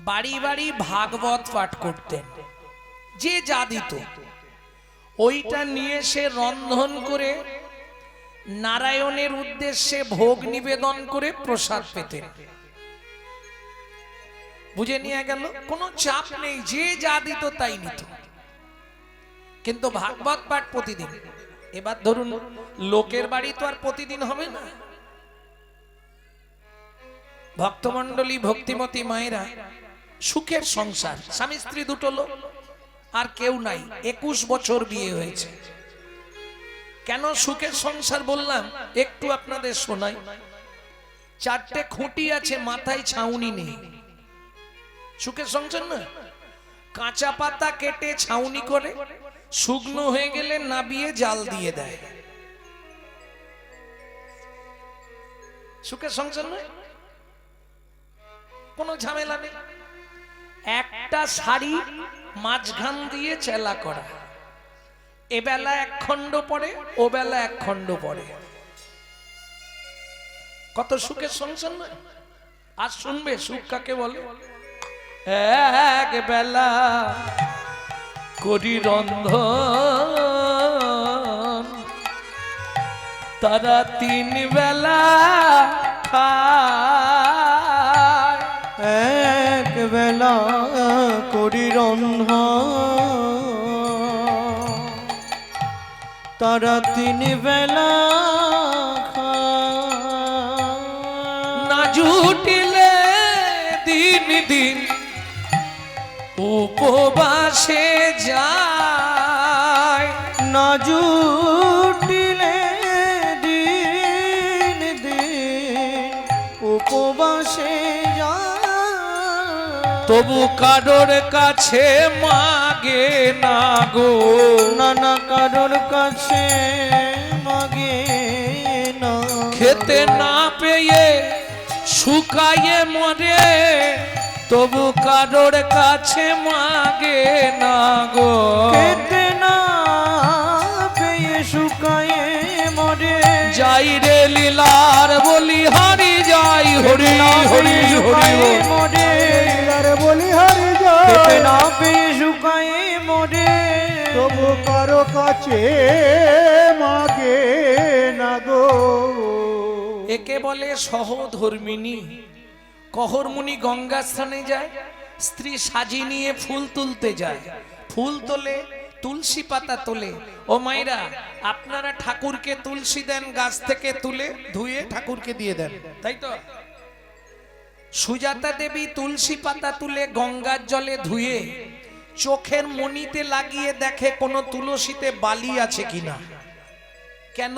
বাড়ি বাড়ি ভাগবত পাঠ করতেন, যে যা দিত ওইটা নিয়ে সে রন্ধন করে নারায়ণের উদ্দেশ্যে ভোগ নিবেদন করে প্রসাদ পেতেন। বুঝে নিয়ে গেল, কোনো চাপ নেই, যে যা দিত তাই নিত, কিন্তু ভাগবত পাঠ প্রতিদিন। এবার ধরুন লোকের বাড়ি তো আর প্রতিদিন হবে না। ভক্তমণ্ডলী ভক্তিমতী মায়েরা, সুখের সংসার, স্বামী স্ত্রী দুটো লোক, আর কেউ নাই, 21 বছর বিয়ে হয়েছে। কেন সুখের সংসার বললাম একটু আপনাদের শোনাই। 4টে খুঁটি আছে, মাথায় ছাউনি নেই। সুখের সংসার না? কাঁচা পাতা কেটে ছাউনি করে, শুকনো হয়ে গেলে নাবিয়ে জাল দিয়ে দেয়। সুখের সংসার নয়, কোনো ঝামেলা নেই। একটা শাড়ি মাঝখান দিয়ে চেলা করা, এবেলা 1 খণ্ড পড়ে, ও বেলা 1 খণ্ড পড়ে। কত সুখের সংসার নয়? আর শুনবে সুখ কাকে বলে? এক বেলা করি রন্ধন, তারা 3 বেলা খায়। এক বেলা করি রন্ধন, তারা 3 বেলা খায়। না জুটিলে দিন দিন উপবাসে যায়, না জুটিলে দিন দিন উপবাসে যায়। তবু কারোর কাছে মাগে না গো, নানা কারোর কাছে মাগে না। খেতে না পেয়ে শুকায়ে মরে, তবু কারোর কাছে মাগে না গো। খেতে না পেয়ে শুকায়ে মরে, যাই রে লীলার বলি হরি যাই, হরি হরি হরি মরে বলি হরি যায়। খেতে না পেয়ে শুকায়ে মরে, তবু কারো কাছে মাগে না গো। একে বলে সহধর্মিনী। কহরমুনি গঙ্গা স্থানে যায়, স্ত্রী সাজি নিয়ে ফুল তুলতে যায়, ফুল তোলে, তুলসী পাতা তোলে। ও মাইরা, আপনারা ঠাকুরকে তুলসী দেন গাছ থেকে তুলে, ধুয়ে ঠাকুরকে দিয়ে দেন, তাই তো? সুজাতা দেবী তুলসী পাতা তুলে গঙ্গার জলে ধুয়ে চোখের মণিতে লাগিয়ে দেখে কোনো তুলসীতে বালি আছে কিনা। কেন?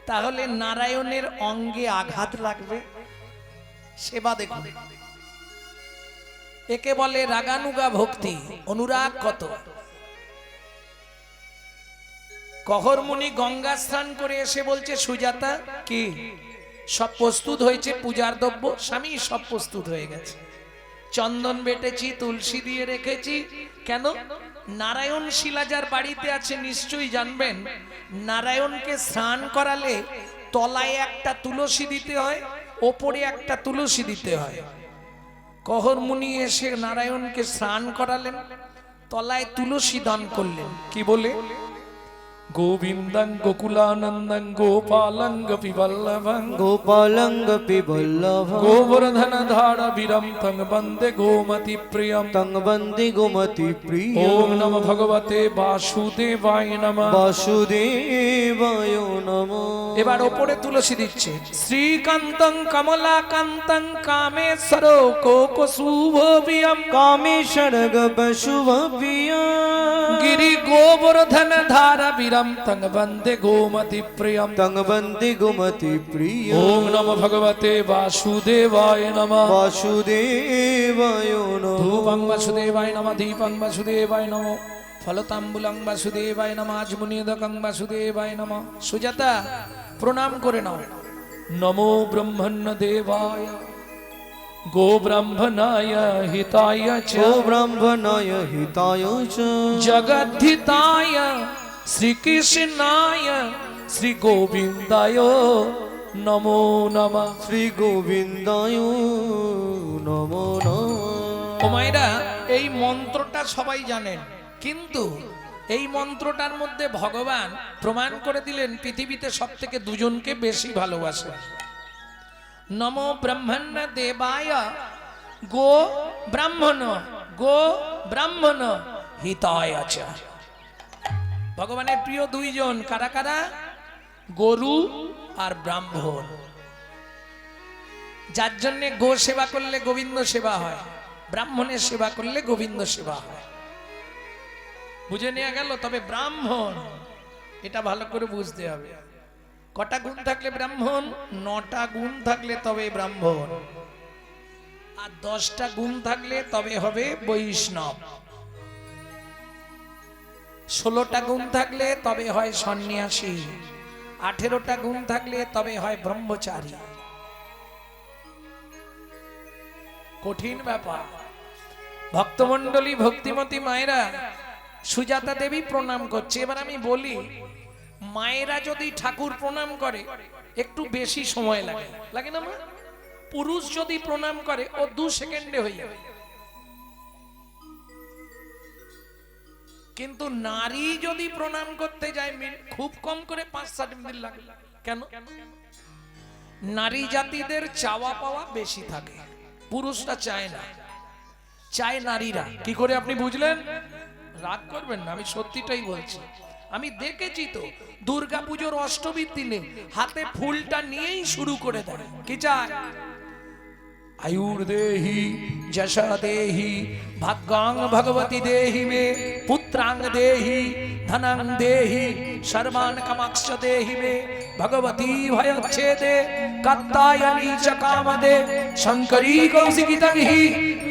তাহলে নারায়ণের অঙ্গে আঘাত লাগবে। সেবা দেখুন, একে বলে রাগানুগা ভক্তি, অনুরাগ কত। কহরমুনি গঙ্গা স্নান করে এসে বলছে, সুজাতা কি সব প্রস্তুত হয়েছে পূজার দ্রব্য? স্বামী, সব প্রস্তুত হয়ে গেছে, চন্দন বেটেছি, তুলসী দিয়ে রেখেছি। কেন? নারায়ণ শিলা যার বাড়িতে আছে নিশ্চয়ই জানবেন, নারায়ণকে স্নান করালে তলায় একটা তুলসী দিতে হয়, ওপরে একটা তুলসী দিতে হয়। কহরমুনি এসে নারায়ণকে স্নান করালেন, তলায় তুলসী দান করলেন। কি বলে? গোবিন্দং গোকুলানন্দং গোপালং গোপীবল্লভং, গোপালং গোপীবল্লভং, গোবর্ধন ধারা বীরম তং বন্দে গোমতি প্রিয়ম, তং বন্দে গোমতি প্রিয়। ওম নমঃ ভগবতে বাসুদেবায় নমঃ, বাসুদেবায় নমঃ। এবার ওপরে তুলসী দিচ্ছে। শ্রীকান্তং কমলাকান্তং কামেশ্বর কোকশুভবিয়ম, কামেশ্বর গশুভবিয়ম, গিরি গোবর্ধন ধারা বীরম তং বন্দে গোমতি প্রিয়ম, তং বন্দে গোমতি প্রিয়। ওম নমঃ ভগবতে বাসুদেবায় নমঃ, বাসুদেবায় নমঃ। ধূপং বাসুদেবায় নমঃ, দীপং বাসুদেবায় নমঃ, ফলতাম্বুলং বাসুদেবায় নমঃ, আজমুনিদকং বাসুদেবায় নমঃ। সুজাতা, প্রণাম করে নাও। নমো ব্রহ্মণ্য দেবায় গো ব্রাহ্মণায় হিতায় চ, গো ব্রাহ্মণায় হিতায় চ, জগদ্ধিতায় শ্রীকৃষ্ণায় শ্রী গোবিন্দায় নমো নমঃ। শ্রী গোবিন্দায় নমো নমঃ। ও মায়েরা, এই মন্ত্রটা সবাই জানেন, কিন্তু এই মন্ত্রটার মধ্যে ভগবান প্রমাণ করে দিলেন পৃথিবীতে সব থেকে দুজনকে বেশি ভালোবাসে। নমো ব্রহ্মণ্য দেবায় গো ব্রাহ্মণ, গো ব্রাহ্মণ হিতায় চ। ভগবানের প্রিয় দুইজন কারা কারা? গরু আর ব্রাহ্মণ। যার জন্য গো সেবা করলে গোবিন্দ সেবা হয়, ব্রাহ্মণের সেবা করলে গোবিন্দ সেবা হয়। বুঝে নেওয়া গেল? তবে ব্রাহ্মণ, এটা ভালো করে বুঝতে হবে। কটা গুণ থাকলে ব্রাহ্মণ? 9টা গুণ থাকলে তবে ব্রাহ্মণ, আর 10টা গুণ থাকলে তবে হবে বৈষ্ণব, 16টা গুণ থাকলে তবে হয় সন্ন্যাসী, 18টা গুণ থাকলে তবে হয় ব্রহ্মচারী। কঠিন ব্যাপার। ভক্তমণ্ডলী, ভক্তিমতী মায়েরা, সুজাতা দেবী প্রণাম করছে। এবার আমি বলি, মায়েরা যদি ঠাকুর প্রণাম করে একটু বেশি সময় লাগে, লাগে না মা? পুরুষ যদি প্রণাম করে ও 2 সেকেন্ডে হয়ে যাবে, কিন্তু নারী যদি প্রণাম করতে যায় খুব কম করে 5-7 মিনিট লাগে। কেন? নারী জাতিদের চাওয়া পাওয়া বেশি থাকে, পুরুষরা চায় না, চায় নারীরা। কি করে আপনি বুঝলেন? রাগ করবেন না, আমি সত্যিটাই বলছি। আমি দেখেছি তো, দুর্গাপুজোর অষ্টমীর দিনে হাতে ফুলটা নিয়েই শুরু করে দেয়। কি চায়? आयुर देहि जशा देहि भाग्यां भगवती देहि मे पुत्रांग देहि धनांग देहि सर्वान् कामाक्ष देहि मे भगवती भयच्छेदे कात्यायनी च कामदे शंकरी कौशिकी तन्हि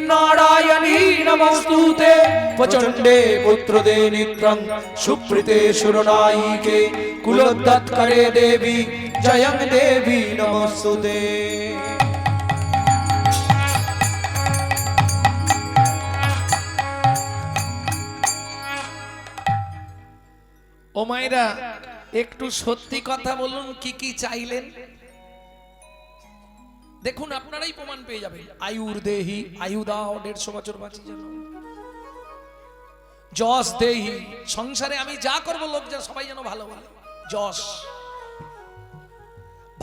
नारायणी नमोस्तुते प्रचंडे पुत्रदे नित्रं सुप्रीते सुरनायिके कुलोद्धात्करे देवी जयं देवी नमोस्तुते। ও মায়েরা, একটু সত্যি কথা বলুন, কি কি চাইলেন? দেখুন, আপনারাই প্রমাণ পেয়ে যাবেন। আয়ুর দেহি, আয়ু দাও, 150 বছর বাঁচি যেন। যশ দেহি, সংসারে আমি যা করবো লোক যা সবাই যেন ভালো বলে, যশ।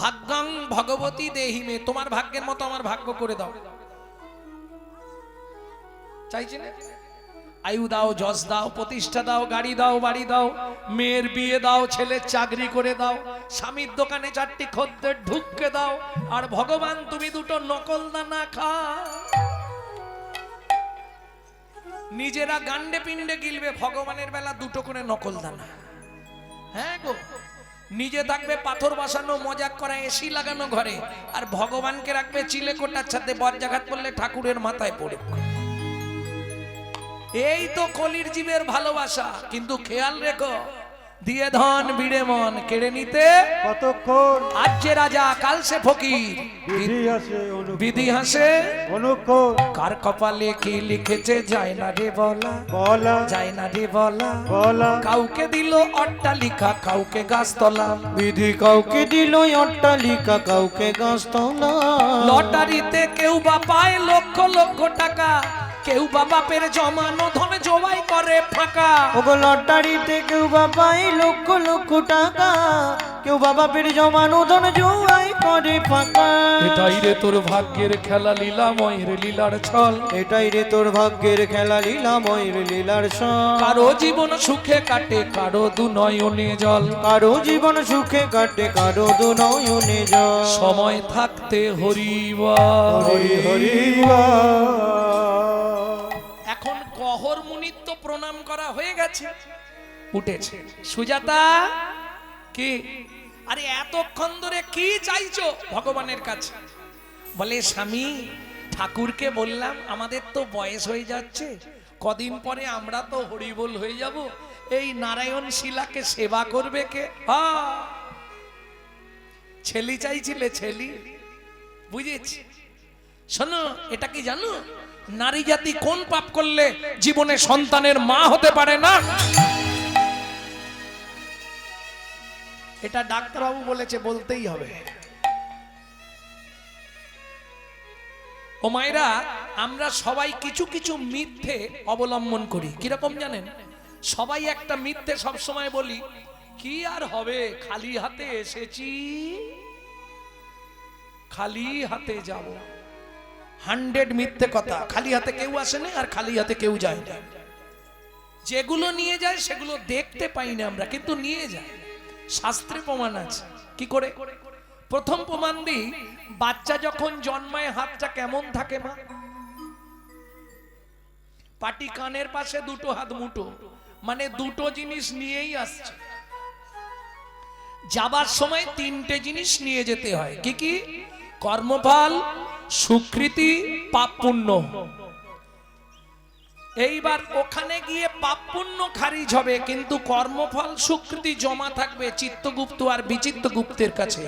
ভাগ্যাং ভগবতী দেহি মে, তোমার ভাগ্যের মতো আমার ভাগ্য করে দাও, চাইছি না? আয়ু দাও, যশ দাও, প্রতিষ্ঠা দাও, গাড়ি দাও, বাড়ি দাও, মেয়ের বিয়ে দাও, ছেলের চাকরি করে দাও, স্বামীর দোকানে 4টি খদ্দের ঢুককে দাও, আর ভগবান তুমি 2টো নকল দানা খাও। নিজেরা গান্ডে পিণ্ডে গিলবে, ভগবানের বেলা 2টো করে নকল দানা। হ্যাঁ গো, নিজে থাকবে পাথর বসানো, মজাক করা, এসি লাগানো ঘরে, আর ভগবানকে রাখবে চিলেকোটার সাথে, বজ্রাঘাত করলে ঠাকুরের মাথায় পড়ে। এই তো কলির জীবের ভালোবাসা। কিন্তু খেয়াল রেখো, দিয়ে ধন বিড়ে মন কেড়ে নিতে কতক্ষণ, আজ যে রাজা কাল সে ফকির, বিধি হাসে অনুক্ষণ, কার কপালে কি লিখেছে যায় না রে বলা, বলা যায় না রে বলা, বলা। কাউকে দিল অট্টালিকা, কাউকে গাছতলা, বিধি কাউকে দিল অট্টালিকা, কাউকে গাছতলা। লটারিতে কেউ বা পায় লক্ষ লক্ষ টাকা, কেউ বা বাপের জমানো ধন জবাই করে ফাঁকা। ওগো লটারিতে কেউ বা পায় লক্ষ লক্ষ টাকা, কেউ বা বাপের জমানো ধন জবাই করে ফাঁকা। এটাই রে তোর ভাগ্যের খেলা, লীলাময়ের লীলার ছল, এটাই রে তোর ভাগ্যের খেলা, লীলাময়ের লীলার ছল। কারো জীবন সুখে কাটে, কারো 2 নয়নে জল, কারো জীবন সুখে কাটে, কারো 2 নয়নে জল। সময় থাকতে হরিবল। হরি হরি এখন গহর মুনির তো প্রণাম করা হয়ে গেছে, উঠেছে। সুজাতা, কি আরে এতক্ষণ ধরে কি চাইছো ভগবানের কাছে? বলে, স্বামী, ঠাকুরকে বললাম আমাদের তো বয়স হয়ে যাচ্ছে, কদিন পরে আমরা তো হরিবোল হয়ে যাব, এই নারায়ণ শিলাকে সেবা করবে কে? ছেলি চাইছিলে, ছেলি, বুঝেছি। শোনো, এটা কি জানো নারী জাতি কোন পাপ করলে জীবনে সন্তানের মা হতে পারে না? এটা ডাক্তারবাবু বলেছে, বলতেই হবে। ও মায়েরা, আমরা সবাই কিছু কিছু মিথ্যে অবলম্বন করি। কিরকম জানেন? সবাই একটা মিথ্যে সব সময় বলি, কি আর হবে, খালি হাতে এসেছি, খালি হাতে যাব। 100 মিথ্যে কথা। খালি হাতে কেউ আসে না, আর খালি হাতে কেউ যায় না। যেগুলো নিয়ে যায় সেগুলো দেখতে পাই না আমরা, কিন্তু নিয়ে যায়। শাস্ত্রে প্রমাণ আছে। কি করে? প্রথম প্রমাণ দিই, বাচ্চা যখন জন্মায় হাতটা কেমন থাকে মা? পাটি কানের পাশে দুটো হাত মুঠো, মানে দুটো জিনিস নিয়েই আসছে। যাবার সময় 3টে জিনিস নিয়ে যেতে হয়। কি কি? কর্মফল, সুকৃতি, পাপ পুণ্য। এইবার ওখানে গিয়ে পাপ পুণ্য খারিজ হবে, কিন্তু কর্মফল সুকৃতি জমা থাকবে চিত্তগুপ্ত আর বিচিত্রগুপ্তের কাছে।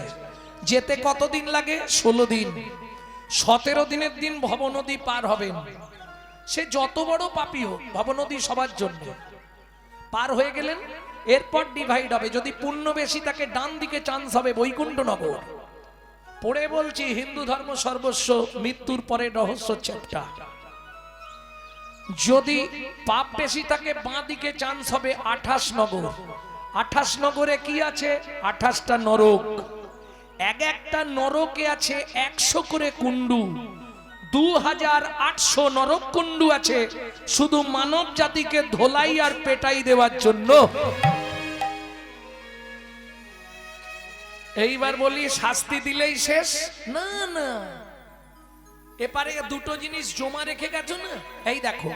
যেতে কতদিন লাগে? 16 দিন। 17 দিনের দিন ভবনদী পার হবেন। সে যত বড় পাপী হোক, ভবনদী সবার জন্য। পার হয়ে গেলেন, এরপর ডিভাইড হবে। যদি পুণ্য বেশি থাকে ডান দিকে চান্স হবে বৈকুণ্ঠনগর। পড়ে বলছি, হিন্দু ধর্ম সর্বস্ব, মৃত্যুর পরে রহস্য চ্যাপ্টার। যদি পাপ বেশি থাকে বাঁ দিকে চান্স হবে 28 নগর। 28 নগরে কি আছে? 28টা নরক। এক একটা নরকে আছে 100 করে কুণ্ডু। 2800 নরক কুণ্ডু আছে শুধু মানব জাতিকে ধোলাই আর পেটাই দেওয়ার জন্য। এইবার বলি শাস্তি দিলেই শেষ? না না, এপারে দুটো জিনিস জমা রেখে গেছো না। এই দেখো,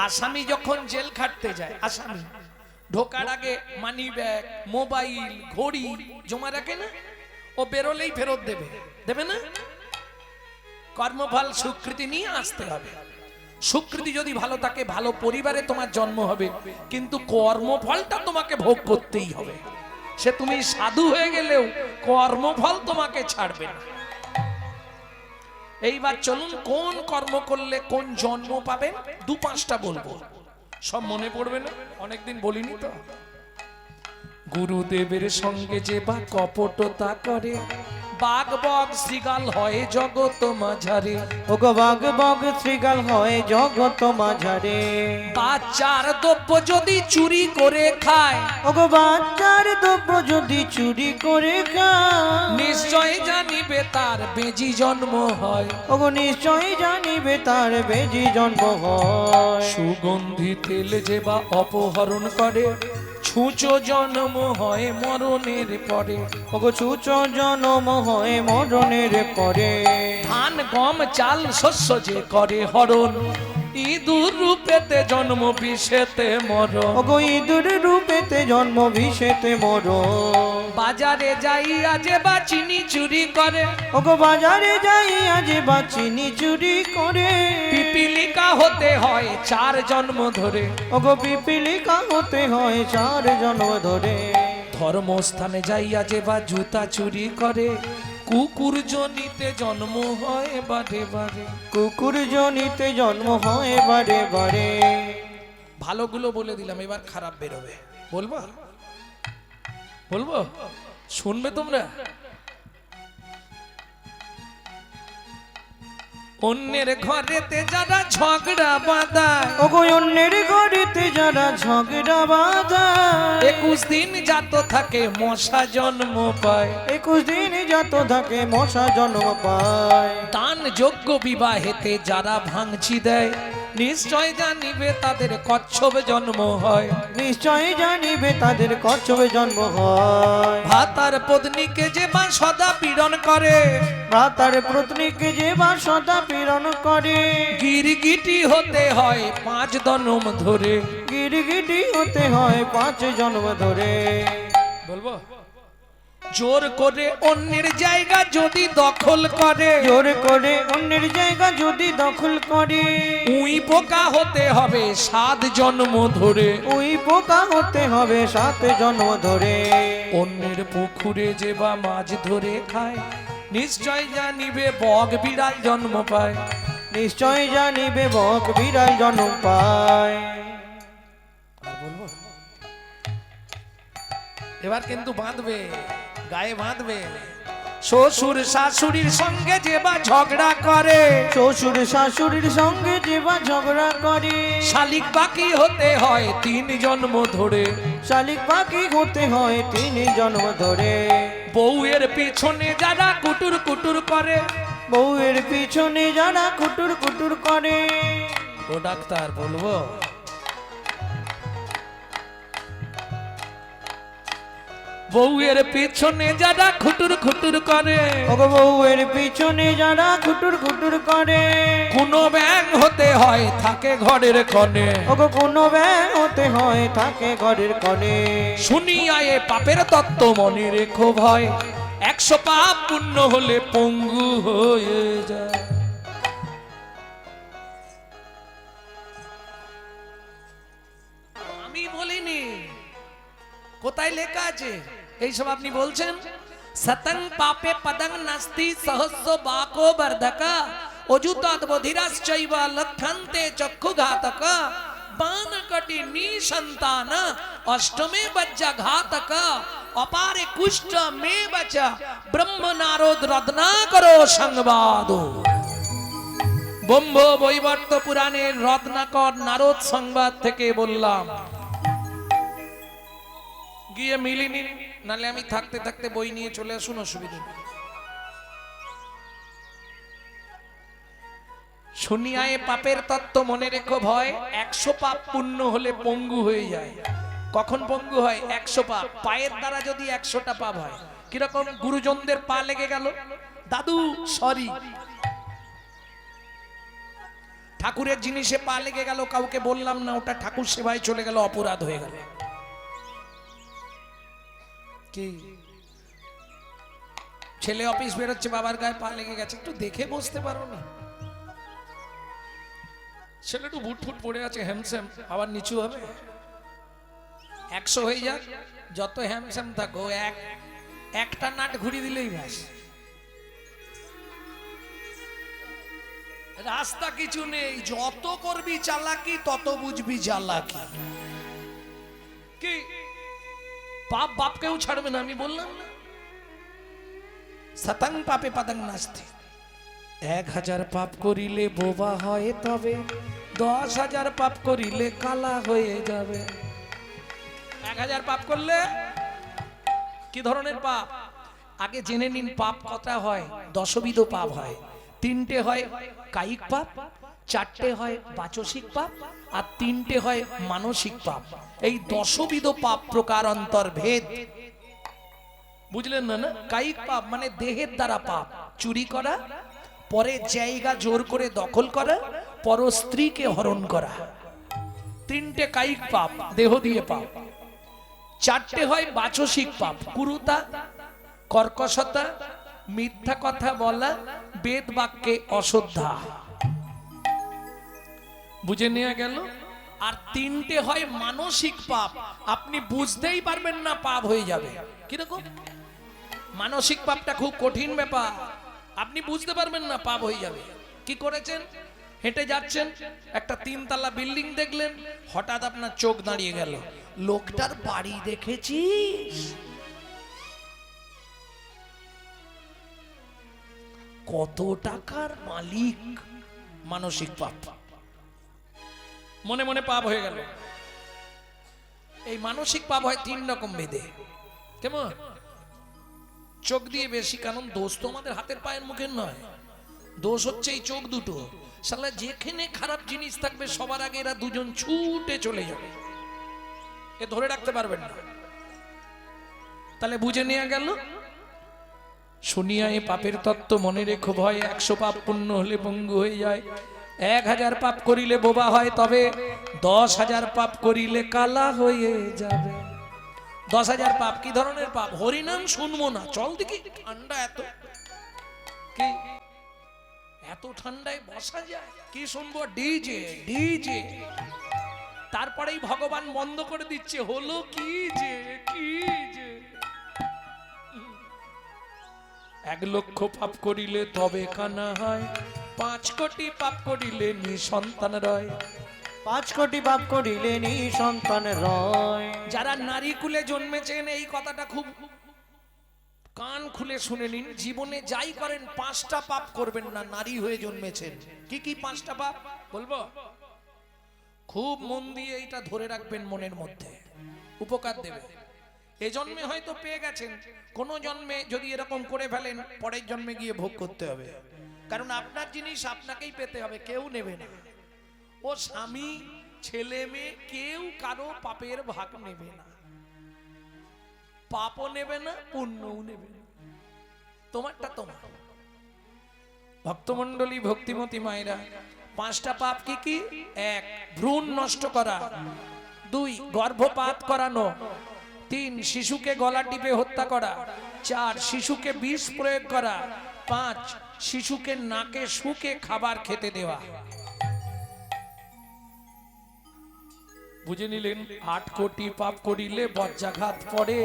আসামি যখন জেল খাটতে যায়, আসামি ঢোকার আগে মানি ব্যাগ, মোবাইল, ঘড়ি জমা রাখে না? ও বেরোলেই ফেরত দেবে, দেবে না? কর্মফল সুকৃতি নিয়ে আসতে হবে। সুকৃতি যদি ভালো থাকে, ভালো পরিবারে তোমার জন্ম হবে, কিন্তু কর্মফলটা তোমাকে ভোগ করতেই হবে। সে তুমি সাধু হয়ে গেলেও কর্মফল তোমাকে ছাড়বে না। এইবার চলুন, কোন কর্ম করলে কোন জন্ম পাবেন 2-5টা বলবো, সব মনে পড়বে না, অনেকদিন বলিনি তো। গুরুদেবের সঙ্গে যে বা কপটতা করে, বাঘ বগ শ্রীগাল হয় জগত মাঝারে। ওগো বাঘ বগ শ্রীগাল হয় জগত মাঝারে। বাচ্চার দ্রব্য যদি চুরি করে খায়, ওগো বাচ্চার দ্রব্য যদি চুরি করে খায়, নিশ্চয় জানিবে তার বেজি জন্ম হয়। ওগো নিশ্চয় জানিবে তার বেজি জন্ম হয়। সুগন্ধি তেল যে বা অপহরণ করে, ছুঁচো জন্ম হয় মরণের পরে। ওগো ছুঁচো জন্ম হয় মরণের পরে। ধান গম চাল শস্য যে করে হরণ, ইঁদুর রূপেতে জন্ম বিষেতে মরণ। ওগো ইঁদুর রূপেতে জন্ম বিষেতে মরণ। বাজারে যাইয়া যে বা চিনি চুরি করে, ওগো বাজারে যাইয়া যে বা চিনি চুরি করে, পিপিলিকা হতে হয় 4 জন্ম ধরে। ওগো পিপিলিকা হতে হয় 4 জন্ম ধরে। ধর্মস্থানে যাইয়া যে বা জুতা চুরি করে, কুকুর জনিতে জন্ম হয় বারে বারে। কুকুর জনিতে জন্ম হয় বারে বারে। ভালোগুলো বলে দিলাম, এবার খারাপ বেরোবে। বলবো বলবো, শুনবে তোমরা? অন্যের ঘরেতে যারা ঝগড়া বাঁধায়, ওগো অন্যের ঘরেতে যারা ঝগড়া বাঁধায়, 21 দিন যাত থাকে মশা জন্ম পায়। 21 দিন যত থাকে মশা জন্ম পায়। দান যোগ্য বিবাহেতে যারা ভাঙচি দেয়, নিশ্চয় জানিবে তাদের কচ্ছপ জন্ম হয়। নিশ্চয় জানিবে তাদের কচ্ছপে জন্ম হয়। ভাতার পত্নীকে যে বা সদা পীড়ন করে, ভ্রাতার পত্নীকে যে বা সদা পীড়ন করে, গিরগিটি হতে হয় 5 জন্ম ধরে। গিরগিটি হতে হয় 5 জন্ম ধরে। বলবো, জোর করে অন্যের জায়গা যদি দখল করে, জোর করে অন্যের জায়গা যদি দখল করে, উই পোকা হতে হবে 7 জন্ম ধরে। ওই পোকা হতে হবে 7 জন্ম ধরে। অন্যের পুকুরে যে বা মাছ ধরে খায়, নিশ্চয় জানিবে বগ বিড়াল জন্ম পায়। নিশ্চয় জানিবে বক বিড়াল জন্ম পায়। আর বলবো, এবার কিন্তু বাঁধবে, গায়ে বাঁধবে। শ্বশুর শাশুড়ির সঙ্গে যে বা ঝগড়া করে, শ্বশুর শাশুড়ির সঙ্গে যে বা ঝগড়া করে, শালিক বাকি হতে হয় 3 জন্ম ধরে। শালিক পাখি হতে হয় 3 জন্ম ধরে। বউয়ের পিছনে যারা কুটুর কুটুর করে, বউয়ের পিছনে যারা কুটুর কুটুর করে। ও ডাক্তার বলবো, বউয়ের পিছনে যারা খুটুর খুটুর করে, ওগো বউয়ের পিছনে যারা কুটুর কুটুর করে, কোনো ব্যাং হতে হয় থাকে ঘরের কোণে। ওগো কোনো ব্যাং হতে হয় থাকে ঘরের কোণে। শুনিয়া এ পাপের তত্ত্ব মনে রেখো ভয়, 100 পাপ পুণ্য হলে পঙ্গু হয়ে যায়। আমি বলিনি, কোথায় লেখা আছে এইসব আপনি বলছেন? সতং পাপে পদং নাস্তি সহস্র বাকো বর্ধকা, অযুতৎ বধিরাশ্চৈব লক্ষন্তে চক্ষুঘাতক, বানকটি নিসন্তান অষ্টমে বজ্জা ঘাতক, অপারে কুষ্ঠ মে বচ ব্রহ্ম নারদ রত্নাকর সংবাদ। ব্রহ্ম বৈবর্ত পুরাণের রত্নাকর নারদ সংবাদ থেকে বললাম। গিয়ে মিলিনি, নালে আমি থাকতে থাকতে বই নিয়ে চলে আসুন, অসুবিধা নেই। শুনিয়া এ পাপের তত্ত্ব মনে রেখো ভয়, 100 পাপ পুণ্য হলে পঙ্গু হয়ে যায়। কখন পঙ্গু হয়? 100 পাপ। পায়ের দ্বারা যদি 100টা পাপ হয়, কিরকম? গুরুজনদের পা লেগে গেল, দাদু সরি। ঠাকুরের জিনিসে পা লেগে গেল, কাউকে বললাম না, ওটা ঠাকুর সেবায় চলে গেল, অপরাধ হয়ে গেল। কি ছেলে অফিস বেরোচ্ছে, বাবার গায়ে পা লেগে গেছে, একটু দেখে বসতে পারো না? ছেলে একটু বুট ফুট পড়ে আছে, হ্যামস্যাম, আবার নিচু হবে। 100 হয়ে যাক, যত হ্যামস্যাম থাকো, একটা নাট ঘুরিয়ে দিলেই ব্যাস। রাস্তা কিছু নেই, যত করবি চালাকি তত বুঝবি জ্বালাকি। কি পাপ বাপকেও ছাড়বে না, আমি বললাম না? শতং পাপে পদং নাস্তি, 1000 পাপ করিলে বোবা হয় তবে, 10,000 পাপ করিলে কালা হয়ে যাবে। 1000 পাপ করলে কি ধরনের পাপ? আগে জেনে নিন পাপ কটা হয়। 10বিধ পাপ হয়। 3টে হয় কায়িক পাপ, 4টে হয় বাচসিক পাপ, আর 3টে হয় মানসিক পাপ। এই 10বিধ পাপ প্রকার অন্তর্ভেদ, বুঝলেন না? না, কায়িক পাপ মানে দেহের দ্বারা পাপ, চুরি করা, পরের জায়গা জোর করে দখল করা, পর স্ত্রীকে হরণ করা, 3টে কায়িক পাপ, দেহ দিয়ে পাপ। 4টে হয় বাচসিক পাপ, কুরুতা, কর্কশতা, মিথ্যা কথা বলা, বেদ বাক্যে অশ্রদ্ধা। বুঝে নেওয়া গেল? আর 3টে হয় মানসিক পাপ, আপনি বুঝতেই পারবেন না, পাপ হয়ে যাবে। কিরকম? মানসিক পাপটা খুব কঠিন ব্যাপার, আপনি বুঝতে পারবেন না, পাপ হয়ে যাবে। কি করেছেন? হেঁটে যাচ্ছেন, একটা 3 তলা বিল্ডিং দেখলেন, হঠাৎ আপনার চোখ দাঁড়িয়ে গেল, লোকটার বাড়ি দেখেছিস? কত টাকার মালিক। মানসিক পাপ, মনে মনে পাপ হয়ে গেল। এই মানসিক পাপ হয় 3 রকম ভেদে। কেমন? চোখ দিয়ে বেশি, কারণ দোষ তো আমাদের হাতের পায়ের মুখের নয়, দোষ হচ্ছে এই চোখ দুটো। শালা যেখানে খারাপ জিনিস থাকবে সবার আগে এরা দুজন ছুটে চলে যাবে, এ ধরে রাখতে পারবেন না। তাহলে বুঝে নেওয়া গেল। শুনিয়া এ পাপের তত্ত্ব মনে রেখো ভয়, 100 পাপ পুণ্য হলে পঙ্গু হয়ে যায়, 1000 পাপ করিলে বোবা হয় তবে, 10,000 পাপ করিলে কালা হয়ে যাবে। 10,000 পাপ। কি ধরনের পাপ? হরিনাম শুনবো না, চল দেখি, ঠান্ডা এত, কি এত ঠান্ডায় বসা যায়? কি শুনবো? DJ DJ. তারপরেই ভগবান বন্ধ করে দিচ্ছে, হলো কি যে, কি যে। 1 লক্ষ পাপ করিলে তবে কানা হয়, 5 কোটি পাপ করিলে নিঃসন্তান রয়। 5 কোটি পাপ করিলে নিঃসন্তান রয়। যারা নারী কুলে জন্মেছেন, এই কথাটা খুব কান খুলে শুনে নিন, জীবনে যাই করেন 5টা পাপ করবেন না। নারী হয়ে জন্মেছেন, কি কি 5টা পাপ বলবো? খুব মন দিয়ে এইটা ধরে রাখবেন, মনের মধ্যে উপকার দেবে। এই জন্মে হয়তো পেয়ে গেছেন, কোন জন্মে যদি এরকম করে ফেলেন পরের জন্মে গিয়ে ভোগ করতে হবে। কারণ আপনার জিনিস আপনাকেই পেতে হবে, কেউ নেবে না। ও স্বামী, ছেলে মেয়ে কেউ কারো পাপের ভাগ নেবে না, পাপও নেবে না, পুণ্যও নেবে না, তোমারটা তোমার। ভক্তমণ্ডলী, ভক্তিমতী মায়েরা, 5টা পাপ কি কি? 1 ভ্রূণ নষ্ট করা, 2 গর্ভপাত করানো, 3 শিশুকে গলা টিপে হত্যা করা, 4 শিশুকে বিষ প্রয়োগ করা, 5 শিশুকে নাকে শুকে খাবার খেতে দেওয়া। বুঝে নিলেন? 8 কোটি পাপ করিলে বজ্রাঘাত পড়ে,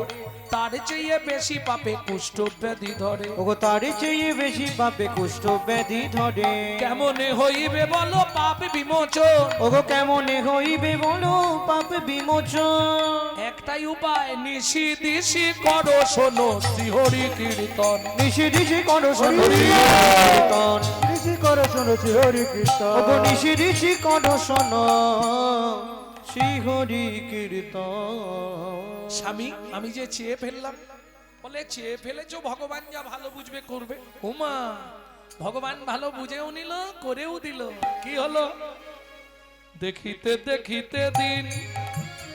তার চেয়ে বেশি পাপে কুষ্ঠ ব্যাধি ধরে। ওগো তার চেয়ে বেশি পাপে কুষ্ঠ ব্যাধি ধরে। কেমনে হইবে বলো পাপ বিমোচন? ওগো কেমনে হইবে বলো পাপ বিমোচন? একটাই উপায়, নিশি দিশি করো শোনো শ্রীহরি কীর্তন। নিশি দিশি করো শোনো কীর্তন। নিশি করো শোনো শ্রী হরি কৃষ্ণ। ওগো নিশি দিশি করো শোনো শ্রী হরি কীর্তন। স্বামী, আমি যে চেয়ে ফেললাম, বলে চেয়ে ফেলেছো, ভগবান যা ভালো বুঝবে করবে। উমা, ভগবান ভালো বুঝেও নিল, করেও দিল। কি হলো? দেখিতে দেখিতে দিন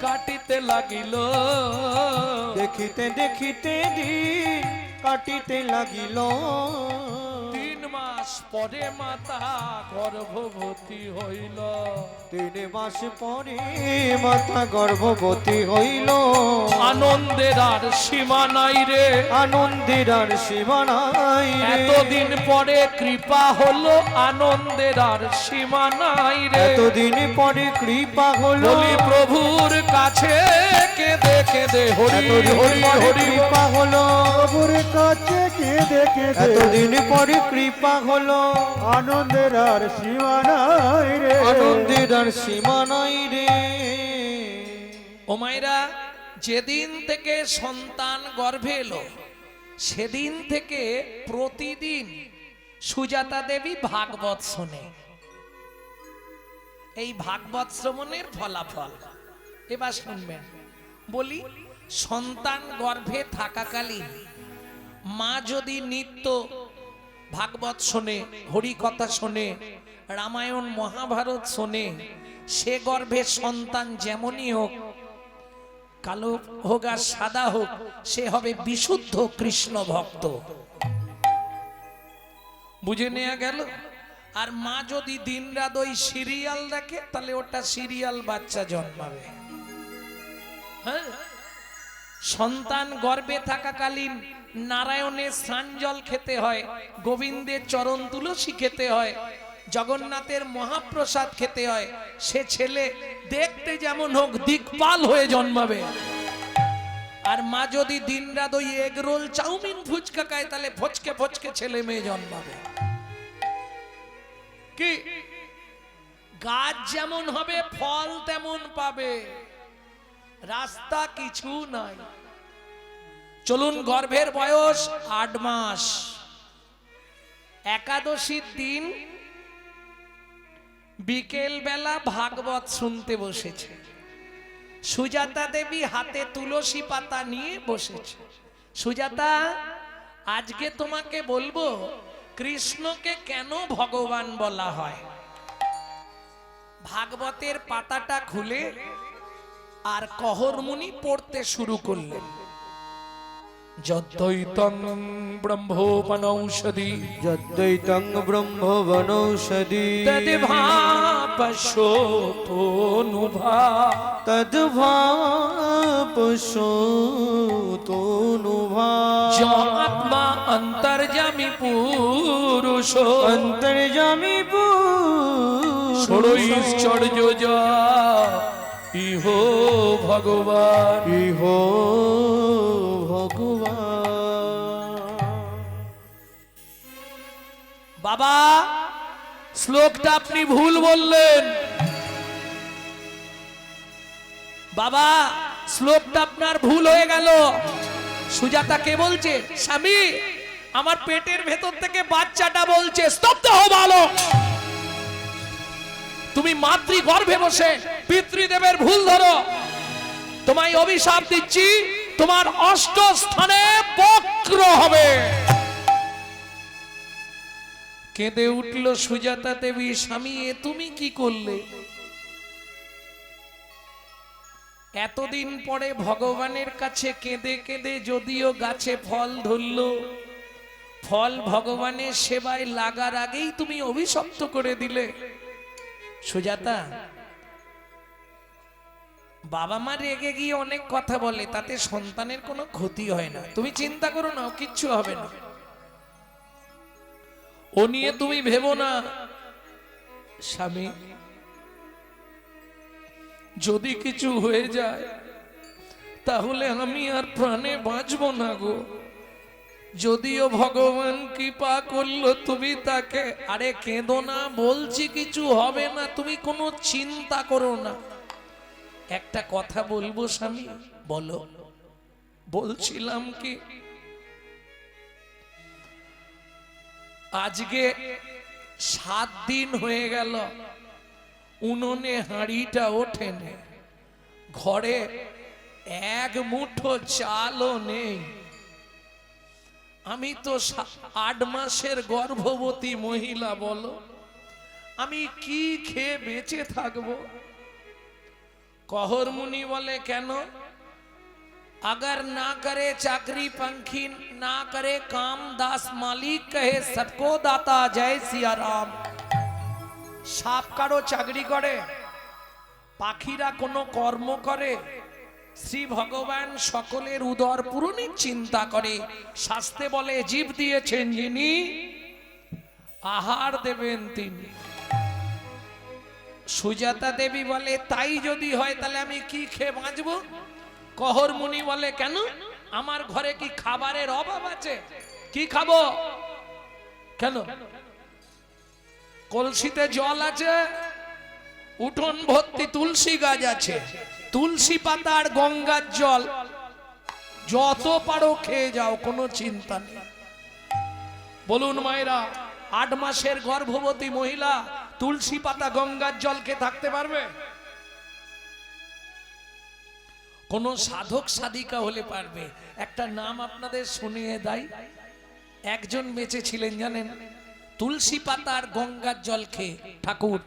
কাটিতে লাগিল, দেখিতে দেখিতে দিন কাটিতে লাগিল। 3 মাস পরে মাতা গর্ভবতী হইল। 3 মাস পরে মাতা গর্ভবতী হইল। আনন্দের আর সীমা নাই রে, আনন্দের আর সীমা নাই রে। এতদিন পরে কৃপা হলো, আনন্দের আর সীমা নাই রে। এতদিন পরে কৃপা হলো। বলি প্রভুর কাছে কেঁদে কেঁদে হরি এতদিন হরি পরে হরি। কৃপা হলো। প্রভুর কাছে কেঁদে কেঁদে এতদিন পরে কৃপা হলো। আনন্দের আর সীমা নাই রে। আনন্দের আর সীমা নাই রে। ও মায়েরা, যেদিন থেকে সন্তান গর্ভে এলো সেদিন থেকে প্রতিদিন সুজাতা দেবী ভাগবত শোনে। এই ভাগবত শ্রবণের ফলাফল এবার শুনবেন। বলি, সন্তান গর্ভে থাকাকালীন মা যদি নিত্য ভাগবত শোনে, হরি কথা শোনে, রামায়ণ মহাভারত শোনে, সে গর্ভে সন্তান যেমনই হোক, কালো হোক আর সাদা হোক, সে হবে বিশুদ্ধ কৃষ্ণ ভক্ত। বুঝে নেওয়া গেল? আর মা যদি দিনরাত ওই সিরিয়াল দেখে, তাহলে ওটা সিরিয়াল বাচ্চা জন্মাবে। হ্যাঁ, সন্তান গর্ভে থাকাকালীন নারায়ণের স্নান জল খেতে হয়, গোবিন্দের চরণ তুলসী খেতে হয়, জগন্নাথের মহাপ্রসাদ খেতে হয়। সে ছেলে দেখতে যেমন হোক দিকপাল হয়ে জন্মাবে। আর মা যদি দিনরাত ওই এগ রোল চাউমিন ফুচকা খায়, তাহলে ফচকে ফচকে ছেলে মেয়ে জন্মাবে। কি গাছ যেমন হবে ফল তেমন পাবে, রাস্তা কিছু নাই। চলুন, গর্ভের বয়স 8 মাস, একাদশীর দিন বিকেল বেলা ভাগবত শুনতে বসেছে। সুজাতা দেবী হাতে তুলসী পাতা নিয়ে বসেছে। সুজাতা, আজকে তোমাকে বলবো কৃষ্ণকে কেন ভগবান বলা হয়। ভাগবতের পাতাটা খুলে আর কহরমুনি পড়তে শুরু করলেন। যদ্বৈতং ব্রহ্মোপনৌষধি যদ্বৈতং ব্রহ্মবনৌষধি তদ্ভাপশোতনুভা তদ্ভাপশোতনুভা। আত্মা অন্তর্যামী পুরুষ অন্তর্যামী পুরুষ ষড়ৈশ্বর্য যা ইহো ভগবান। ইহো ভগবান। বাবা, শ্লোকটা আপনি ভুল বললেন। বাবা, শ্লোকটা আপনার ভুল হয়ে গেল। সুজাতা কে বলছে? স্বামী, আমার পেটের ভেতর থেকে বাচ্চাটা বলছে স্তব্ধ হও ভালো। তুমি মাতৃ গর্ভে বসে পিতৃদেবের ভুল ধরো। তোমায় অভিশাপ দিচ্ছি, তোমার অষ্ট স্থানে বক্র হবে। কেঁদে উঠল সুজাতা দেবী, স্বামী এ তুমি কি করলে? এতদিন পরে ভগবানের কাছে কেঁদে কেঁদে যদিও গাছে ফল ধরল, ফল ভগবানের সেবায় লাগার আগেই তুমি অভিশপ্ত করে দিলে। সুজাতা, বাবা মা রেগে গিয়ে অনেক কথা বলে, তাতে সন্তানের কোনো ক্ষতি হয় না, তুমি চিন্তা করো না, কিচ্ছু হবে না, ও নিয়ে তুমি ভেবো না। স্বামী, যদি কিছু হয়ে যায় তাহলে আমি আর প্রাণে বাঁচবো না গো। যদিও ভগবান কৃপা করলো তুমি তাকে, আরে কেঁদো না, বলছি কিছু হবে না, তুমি কোনো চিন্তা করো না। একটা কথা বলবো স্বামী? বলো। বলছিলাম কি, আজকে 7 দিন হয়ে গেল উনুনে হাঁড়িটা ওঠেনি, ঘরে এক মুঠো চালও নেই। আমি তো 8 মাসের গর্ভবতী মহিলা, বলো আমি কি খেয়ে বেঁচে থাকবো? कहर मुनि बोले केन? अगर ना करे चाकरी पंखी, ना करे काम दास मालिक कहे सबको दाता जय सिया राम। साप कारो चाकरी करे, पाखीरा कोनो कर्म करे, श्री भगवान सकलेर उदर पूरণের चिंता करे। शास्त्रे बोले जीव दिएছেন যিনি, आहार देবেন তিনি। सुजाता देवी बोले ताई यदि হয় তাহলে আমি কি খেয়ে বাঁচবো? कहर मुनि बोले কেন? আমার ঘরে কি খাবারের অভাব আছে? কি খাবো? কেন? কলসিতে জল আছে, উঠোন ভর্তি তুলসী গাছ আছে, তুলসী পাতা আর গঙ্গার জল যত পারো খেয়ে যাও, কোনো চিন্তা নেই। বলুন মায়েরা, 8 মাসের গর্ভবতী মহিলা তুলসী পাতা গঙ্গার জল খেয়ে থাকতে পারবে? কোন সাধক সাধিকা হলে পারবে। একটা নাম আপনাদের শুনিয়ে দেই, একজন বেঁচে ছিলেন জানেন, তুলসী পাতা আর গঙ্গার জল খেয়ে, ঠাকুর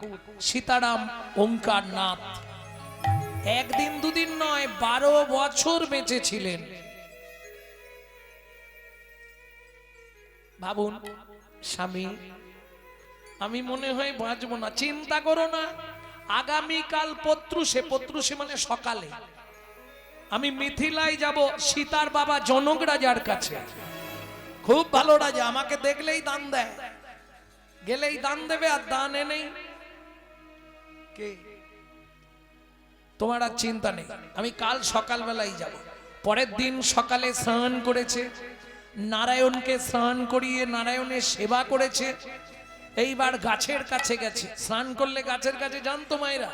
সীতারাম ওঙ্কার নাথ। একদিন দুদিন নয়, 12 বছর বেঁচে ছিলেন। ভাবুন স্বামী, আমি মনে হয় বাঁচবো না, চিন্তা করো না, আগামীকাল পত্রুষে মানে সকালে আমি মিথিলায় যাব সীতার বাবা জনক রাজার কাছে। খুব ভালো রাজা, আমাকে দেখলেই দান দেয়, গেলেই দান দেবে, আর দান এনেই কে, তোমার আর চিন্তা নেই। আমি কাল সকালবেলাই যাব। পরের দিন সকালে স্নান করেছে, নারায়ণকে স্নান করিয়ে নারায়ণের সেবা করেছে। এইবার গাছের কাছে গেছে, স্নান করলে গাছের কাছে জানতো মায়েরা?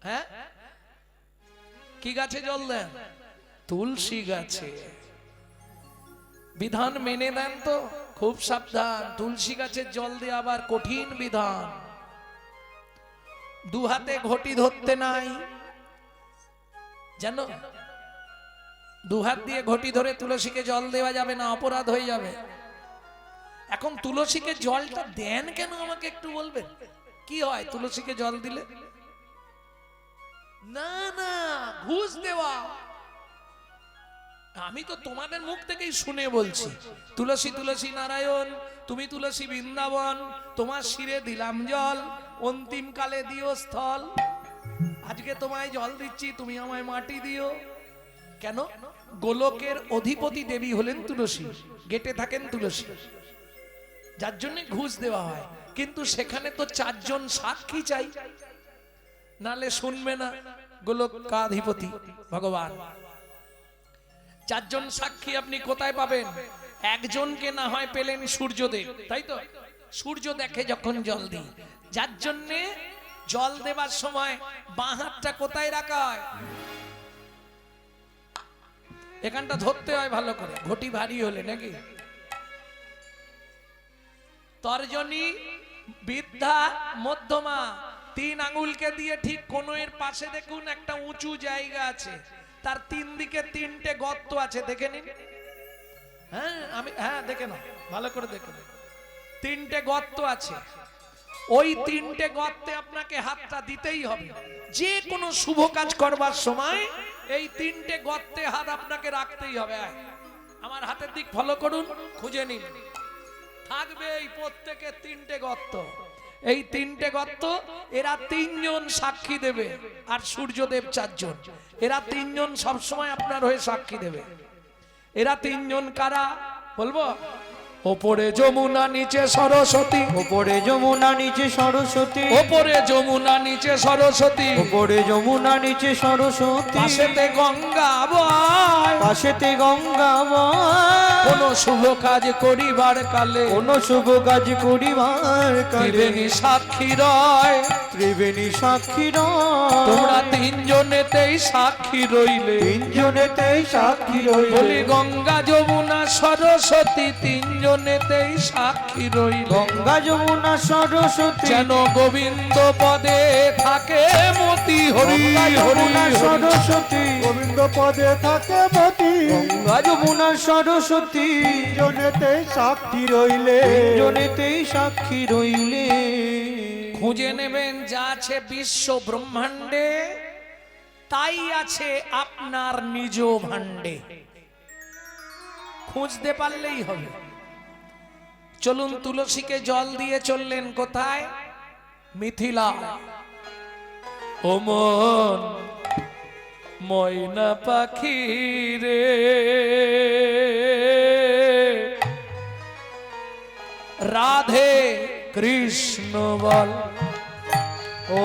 হ্যাঁ, কি গাছে জল দেন? তুলসী গাছে। বিধান মেনে দেন তো, খুব সাবধান, তুলসী গাছের জল দিয়ে আবার কঠিন বিধান। 2 হাতে ঘটি ধরতে নাই, জানো? 2 হাত দিয়ে ঘটি ধরে তুলসীকে জল দেওয়া যাবে না, অপরাধ হয়ে যাবে। এখন তুলসীকে জলটা দেন কেন আমাকে একটু বলবেন? কি হয় তুলসীকে জল দিলে? না না, ঘুষ দেওয়া। আমি তো তোমাদের মুখ থেকেই শুনে বলছি, তুলসী তুলসী নারায়ণ, তুমি তুলসী বৃন্দাবন, তোমার শিরে দিলাম জল, অন্তিম কালে দিও স্থল। আজকে তোমায় জল দিচ্ছি, তুমি আমায় মাটি দিও। কেন? গোলকের অধিপতি দেবী হলেন তুলসী, গেটে থাকেন তুলসী, যার জন্য ঘুষ দেওয়া হয়। কিন্তু সেখানে তো 4 জন সাক্ষী চাই, নালে শুনবে না গোলকাধিপতি ভগবান। 4 জন সাক্ষী আপনি কোথায় পাবেন? একজনকে না হয় পেলেন সূর্যদেব, তাই তো? সূর্য দেখে যখন জল দিই, যার জন্য জল দেবার সময় বাঁ হাতটা কোথায় রাখা হয়? এখানটা ধরতে হয় ভালো করে, ঘটি ভারী হলে নাকি। তর্জনী, বৃদ্ধা, মধ্যমা, 3 আঙ্গুলকে দিয়ে ঠিক কোণের পাশে দেখুন একটা উঁচু জায়গা আছে, তার 3 দিকে 3টে গর্ত আছে, দেখে নিন। হ্যাঁ দেখে নাও, ভালো করে দেখে নাও, 3টে গর্ত আছে। ওই 3টে গর্তে আপনাকে হাতটা দিতেই হবে। যে কোনো শুভ কাজ করবার সময় এই 3টে গর্তে হাত আপনাকে রাখতেই হবে। আমার হাতের দিক ফলো করুন, খুঁজে নিন, থাকবে এই প্রত্যেকে 3টে গর্ত। এই 3টে গর্ত, এরা 3 জন সাক্ষী দেবে, আর সূর্যদেব 4 জন। এরা 3 জন সবসময় আপনার হয়ে সাক্ষী দেবে। এরা 3 জন কারা বলবো? ওপরে যমুনা, নিচে সরস্বতী। ওপরে যমুনা, নিচে সরস্বতী। ওপরে যমুনা, নিচে সরস্বতী। ওপরে যমুনা, নিচে সরস্বতী। পাশেতে গঙ্গা বয়। পাশেতে গঙ্গা বয়। কোন শুভ কাজ করিবার কালে, কোন শুভ কাজ করিবার কালে ত্রিবেণী সাক্ষী রয়। ত্রিবেণী সাক্ষী রয়। তোমরা 3 জনেতেই সাক্ষী রইলে। 3 জনেতেই সাক্ষী রইলে। বলি গঙ্গা যমুনা সরস্বতী 3 জনেতেই সাক্ষী রইলে। গঙ্গা যমুনা সরস্বতী যেন গোবিন্দ পদে থাকে মতি। হরি গঙ্গা হরি যমুনা হরি। সরস্বতী গোবিন্দ পদে থাকে মতি, গঙ্গা যমুনা সরস্বতী জনেতে সাক্ষী রইলে। জনেতেই সাক্ষী রইলে। খুঁজে নেবেন যা আছে বিশ্ব ব্রহ্মাণ্ডে, তাই আছে আপনার নিজ ভাণ্ডে। খুঁজতে পারলেই হবে। চলুন, তুলসীকে জল দিয়ে চললেন কোথায়? মিথিলা। ও মন ময়না পাখি রে, রাধে কৃষ্ণ বল। ও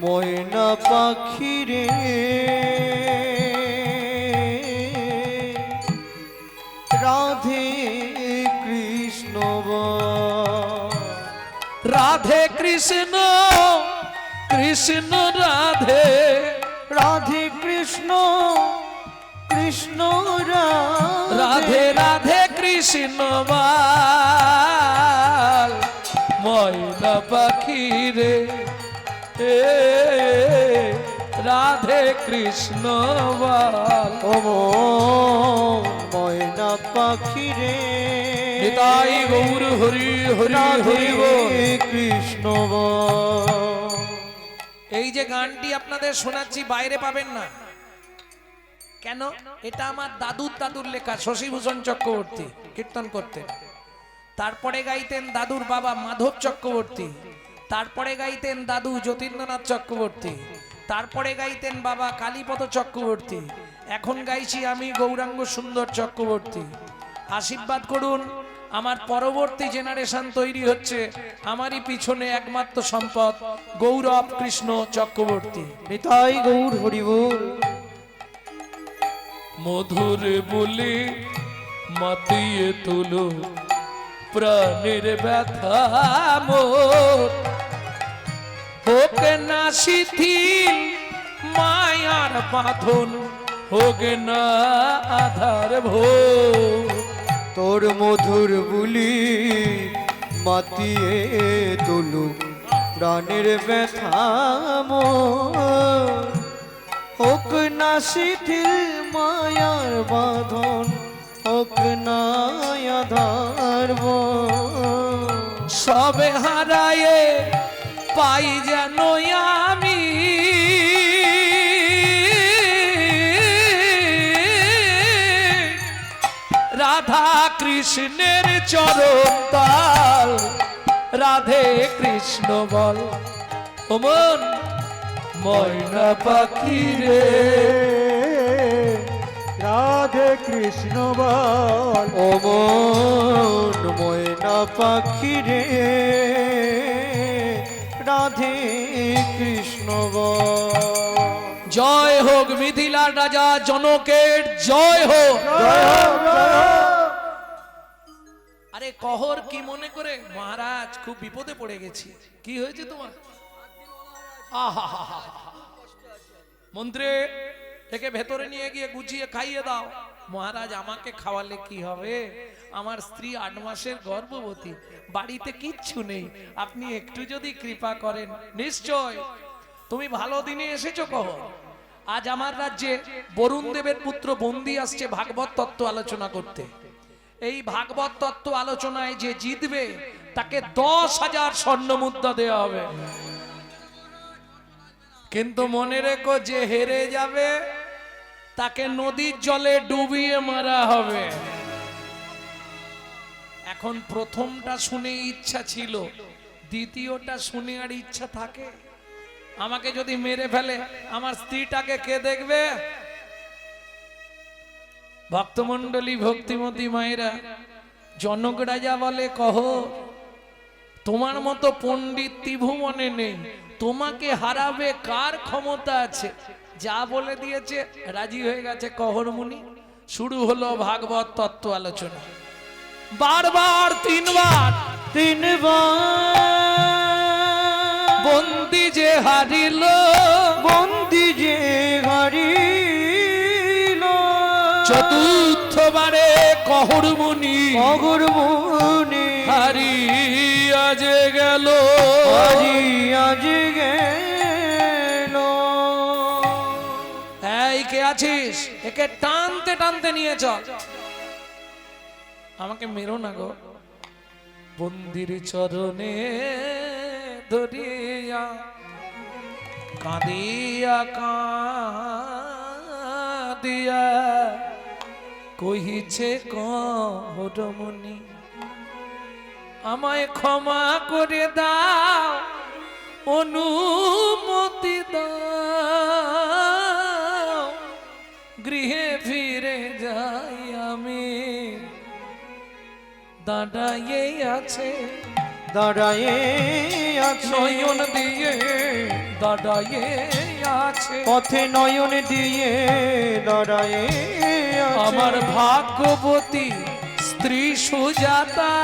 ময়না পাখি রে, রাধে কৃষ্ণ বল। রাধে কৃষ্ণ, কৃষ্ণ রাধে। রাধে কৃষ্ণ, কৃষ্ণ রাধে রাধে কৃষ্ণ বল। ময়না পাখি রে, রাধে কৃষ্ণ বল। ও ময়না পাখি রে, নিতাই গৌর হরি হরি হরি বল। কৃষ্ণ বল। এই যে গানটি আপনাদের শোনাচ্ছি বাইরে পাবেন না। কেন? এটা আমার দাদুর লেখা। শশীভূষণ চক্রবর্তী কীর্তন করতেন, তারপরে গাইতেন দাদুর বাবা মাধব চক্রবর্তী, তারপরে গাইতেন দাদু যতীন্দ্রনাথ চক্রবর্তী, তারপরে গাইতেন বাবা কালীপদ চক্রবর্তী, এখন গাইছি আমি গৌরাঙ্গ সুন্দর চক্রবর্তী। আশীর্বাদ করুন, আমার পরবর্তী জেনারেশন তৈরি হচ্ছে। আমারই পিছনে একমাত্র সম্পদ গৌরব কৃষ্ণ চক্রবর্তী। নিতাই গৌর হরি বল। মধুর বলে মাতিয়ে তুলো প্রাণের ব্যথা মোর, হোক না শিথিল মায়ার বাঁধন, হোক না আধার ভোর। তোর মধুর বুলি মাতিয়ে তুলু প্রাণের ব্যথা মোর, হোক না শিথিল মায়ার বাঁধন, হোক না আধার ভোর। সবে হারায়ে পাই যেন আমি রাধা কৃষ্ণের চরণ তাল। রাধে কৃষ্ণ বল। ও মন ময়না পাখি রে, রাধে কৃষ্ণ বল। ও মন ময়না পাখি রে, রাধে কৃষ্ণ বল। জয় হোক মিথিলার রাজা জনকের জয় হোক। আরে কহর কি মনে করে? মহারাজ খুব বিপদে পড়ে গেছি। কি হয়েছে তোমার? আহা, মন্ত্রে একে ভেতরে নিয়ে গিয়ে গুছিয়ে খাইয়ে দাও। মহারাজ আমাকে খাওয়ালে কি হবে, আমার স্ত্রী 8 মাসের গর্ভবতী, বাড়িতে কিচ্ছু নেই, আপনি একটু যদি কৃপা করেন। নিশ্চয় তুমি ভালো দিনে এসেছো কহ। আজ আমার রাজ্যে বরুণ দেবের পুত্র বন্দী আসছে ভাগবত তত্ত্ব আলোচনা করতে। এই ভাগবত তত্ত্ব আলোচনায় যে জিতবে তাকে 10,000 স্বর্ণ মুদ্রা দেওয়া হবে। কিন্তু মনে রেখো, যে হেরে যাবে তাকে নদীর জলে ডুবিয়ে মারা হবে। এখন প্রথমটা শুনে ইচ্ছা ছিল, দ্বিতীয়টা শুনে আর ইচ্ছা থাকে? আমাকে যদি মেরে ফেলে আমার স্ত্রীটাকে কে দেখবে? ভক্তমণ্ডলী, ভক্তিমতী মায়েরা, জনক রাজা বলে, কহ তোমার মতো পণ্ডিত ত্রিভুবনে নেই, তোমাকে হারাবে কার ক্ষমতা আছে? যা বলে দিয়েছে, রাজি হয়ে গেছে কহর মুনি। শুরু হলো ভাগবত তত্ত্ব আলোচনা। বারবার 3 বার বন্দি যে হারিল, বন্দি যে হারিল, চতুর্থবারে কহর মুনি অগর মুনি হারিয়া যে গেল, আজ গেল। এই কে আছিস? একে টানতে টানতে নিয়ে চল। আমাকে মেরো না গো। বন্দির চরণে ধরিয়া কাঁদিয়া কাঁদিয়া কহিছে কহরমণি, আমায় ক্ষমা করে দাও, অনুমতি দাও, গৃহে ফিরে যাই আমি। দাঁড়াইয়ে আছে, দাঁড়ায়ে আছে, নয়ন দিয়ে দাঁড়াইয়ে আছে, পথে নয়ন দিয়ে দাঁড়ায়ে আছে। আমার ভাগ্যবতী স্ত্রী সুজাতা,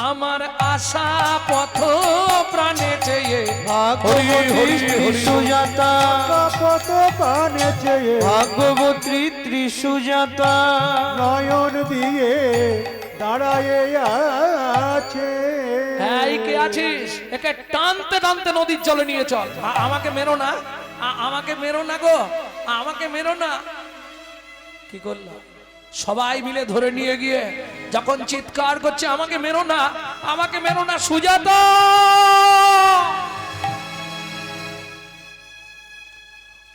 আমার আশা পথ প্রাণে চেয়ে, ভাগবতী সুজাতা, কত প্রাণে চেয়ে ভাগবতী ত্রিসুজাতা, নয়ন দিয়ে দাঁড়ায়ে আছে। এই কে আছিস? একে টানতে টানতে নদীর জলে নিয়ে চল। আমাকে মেরো না, আমাকে মেরো না গো, আমাকে মেরো না। কি করলো? সবাই মিলে ধরে নিয়ে গিয়ে যখন চিৎকার করছে, আমাকে মেরো না, আমাকে মেরো না, সুজাতা।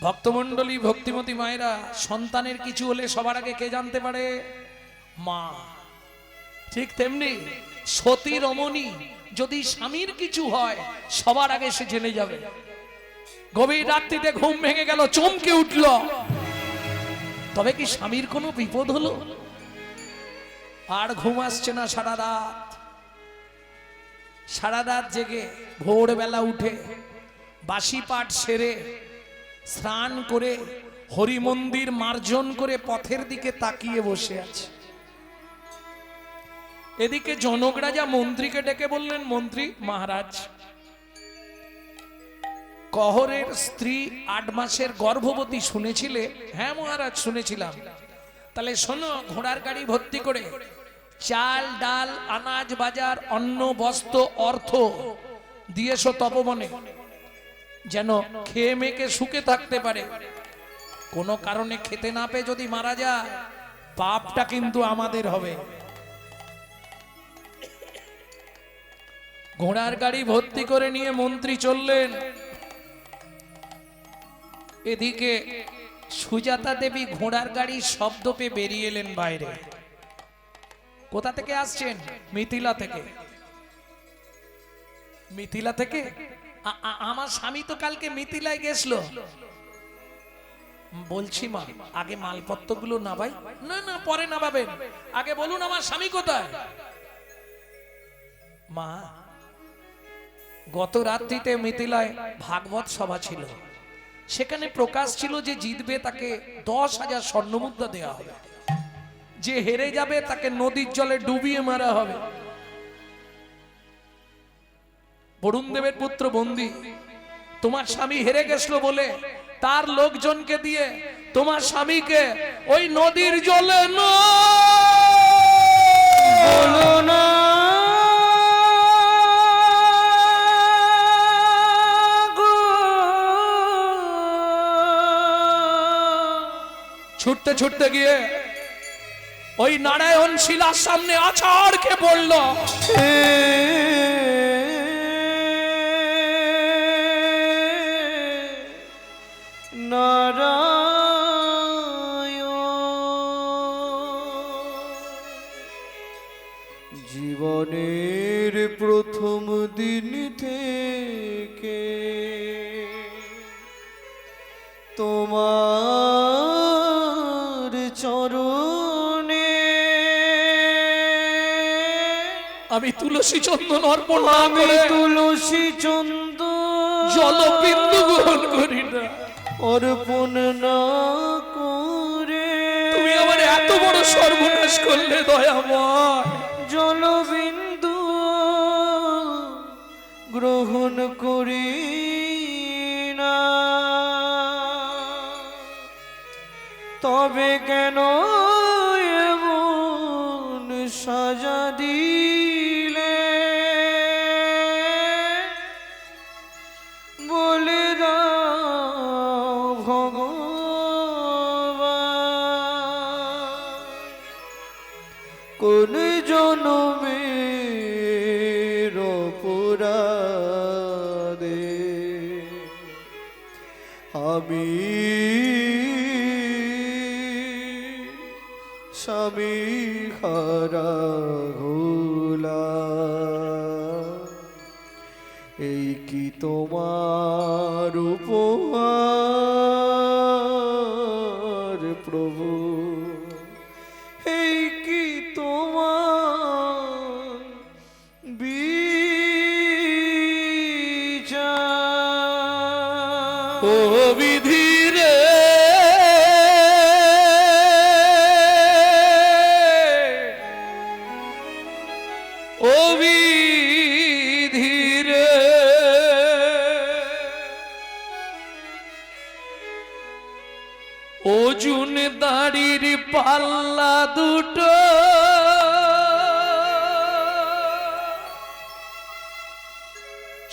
ভক্তমণ্ডলী, ভক্তিমতী মায়েরা, সন্তানের কিছু হলে সবার আগে কে জানতে পারে? মা। ঠিক তেমনি সতী রমণী, যদি স্বামীর কিছু হয় সবার আগে সে জেনে যাবে। গভীর রাত্রিতে ঘুম ভেঙে গেল, চমকে উঠল, তবে কি স্বামীর কোনো বিপদ হলো? আর ঘুম আসছে না সারা রাত। সারা রাত জেগে ভোরবেলা উঠে বাসি পাঠ সেরে স্নান করে হরি মন্দির মার্জন করে পথের দিকে তাকিয়ে বসে আছে। এদিকে জনক রাজা মন্ত্রীকে ডেকে বললেন, মন্ত্রী মহারাজ, কহরের স্ত্রী 8 মাসের গর্ভবতী শুনেছিলে? হ্যাঁ মহারাজ, শুনেছিলাম। তাহলে শোনো, ঘোড়ার গাড়ি ভর্তি করে চাল ডাল আনাজ বাজার অন্ন বস্ত্র অর্থ দিয়েছো তপবনে, যেন খেয়ে মেয়েকে সুখে থাকতে পারে। কোনো কারণে খেতে না পেয়ে যদি মারা যায়, পাপটা কিন্তু আমাদের হবে। ঘোড়ার গাড়ি ভর্তি করে নিয়ে মন্ত্রী চললেন। এদিকে সুজাতা দেবী ঘোড়ার গাড়ির শব্দ পেয়ে বেরিয়ে এলেন বাইরে। কোথা থেকে আসছেন? মিথিলা থেকে। মিথিলা থেকে? আমার স্বামী তো কালকে মিথিলায় গেছিল। বলছি মা, আগে মালপত্রগুলো নাবাই। না না, পরে নাবাবেন, আগে বলুন আমার স্বামী কোথায়। মা, গত রাত্রিতে মিথিলায় ভাগবত সভা ছিল, সেখানে প্রকাশ ছিল যে জিতবে তাকে 10,000 স্বর্ণমুদ্রা দেওয়া হবে, যে হেরে যাবে তাকে নদীর জলে ডুবিয়ে মারা হবে। বরুণ দেবের পুত্র বন্দী, তোমার স্বামী হেরে গেছিল বলে তার লোকজনকে দিয়ে তোমার স্বামীকে ওই নদীর জলে বলো না গো। ছুটতে ছুটতে গিয়ে ওই নারায়ণ শিলার সামনে আছাড়কে পড়ল। জীবনের প্রথম দিন থেকে তোমার চরণে আমি তুলসী চন্দন অর্পণ না আমি করে তুলসী চন্দন জলবিন্দু গ্রহণ করি না। অর্পণ না করে তুমি আমার এত বড় সর্বনাশ করলে দয়াময়। জলবিন্দু গ্রহণ করি না, তবে কেন এমন সাজা দিলে বলে দাও ভগবান। কোন জনমের অপরাধে আমি স্বামী হারা হলাম। এই কি তোমার উপহার প্রভু, এই কি তোমার বিচার। ও বিধি রে, ও বিধি রে, ওজন দাড়ির পাল্লা দুটো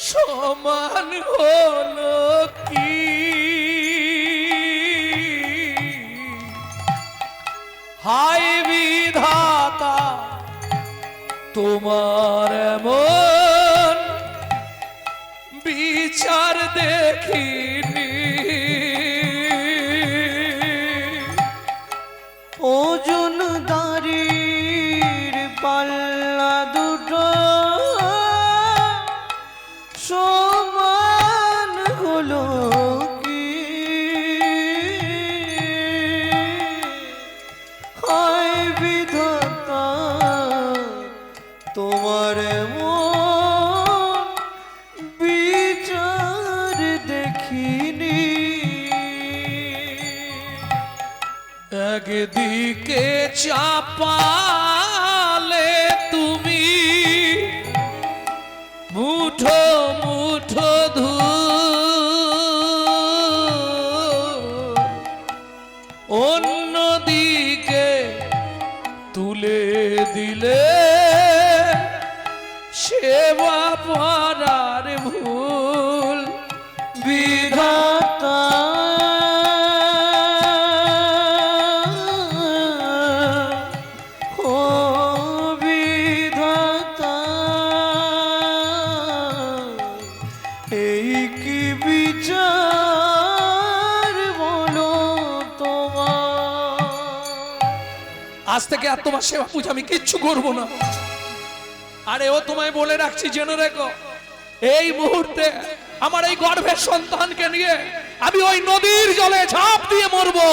সমান হলো কি? হায় বিধাতা তোমার এমন বিচার দেখিনি। ওজন দাড়ির পাল্লা দুটো সমান হলো কি? হায় বিধাতা তোমার এমন বিচার দেখিনি। একদিকে চাপালে তুমি মুঠো মুঠো ধূল, অন্যদিকে তুলে দিলে সেবা পারার ভুল। বিধাতা ও বিধাতা, এই কি বিচার বলো তোমার। আজ থেকে আর তোমার সেবা পূজা আমি কিচ্ছু করবো না। আরে ও তোমায় বলে রাখছি, জেনে রেখো, এই মুহূর্তে আমার এই গর্ভের সন্তানকে নিয়ে আমি ওই নদীর জলে ঝাঁপ দিয়ে মরবো।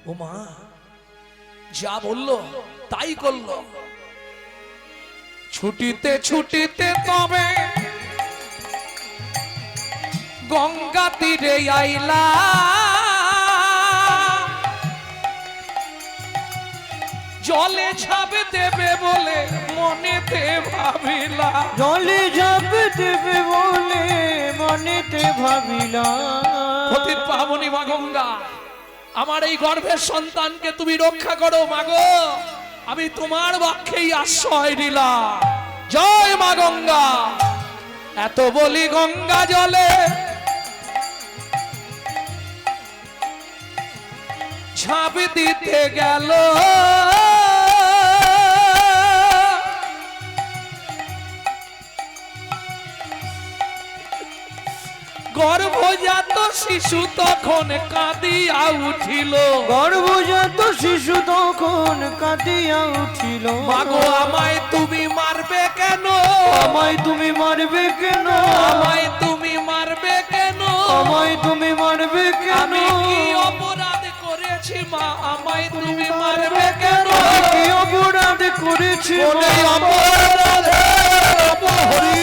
ও মা যা বললো তাই করলো। ছুটিতে ছুটিতে তবে গঙ্গা তীরে আইলা, জলে ঝাঁপ দেবে বলে মনেতে ভাবিলা। জলে ঝাঁপ দেবে বলে মনে মনেতে ভাবিলাম। পতিত পাবনী মা গঙ্গা, আমার এই গর্ভের সন্তানকে তুমি রক্ষা করো মাগো, আমি তোমার বাক্যেই আশ্রয় নিলাম। জয় মা গঙ্গা। এত বলি গঙ্গা জলে ঝাঁপ দিতে গেল, গর্ভজাত শিশু তখন কাঁদিয়া উঠিল। গর্ভজাত শিশু তখন কাঁদিয়া উঠিল। মাগো আমায় তুমি মারবে কেন, আমায় তুমি মারবে কেন, আমায় তুমি মারবে কেন, আমায় তুমি মারবে কেন, আমি কি অপরাধ করেছি মা, আমায় তুমি মারবে কেন, কি অপরাধ করেছি মা, কি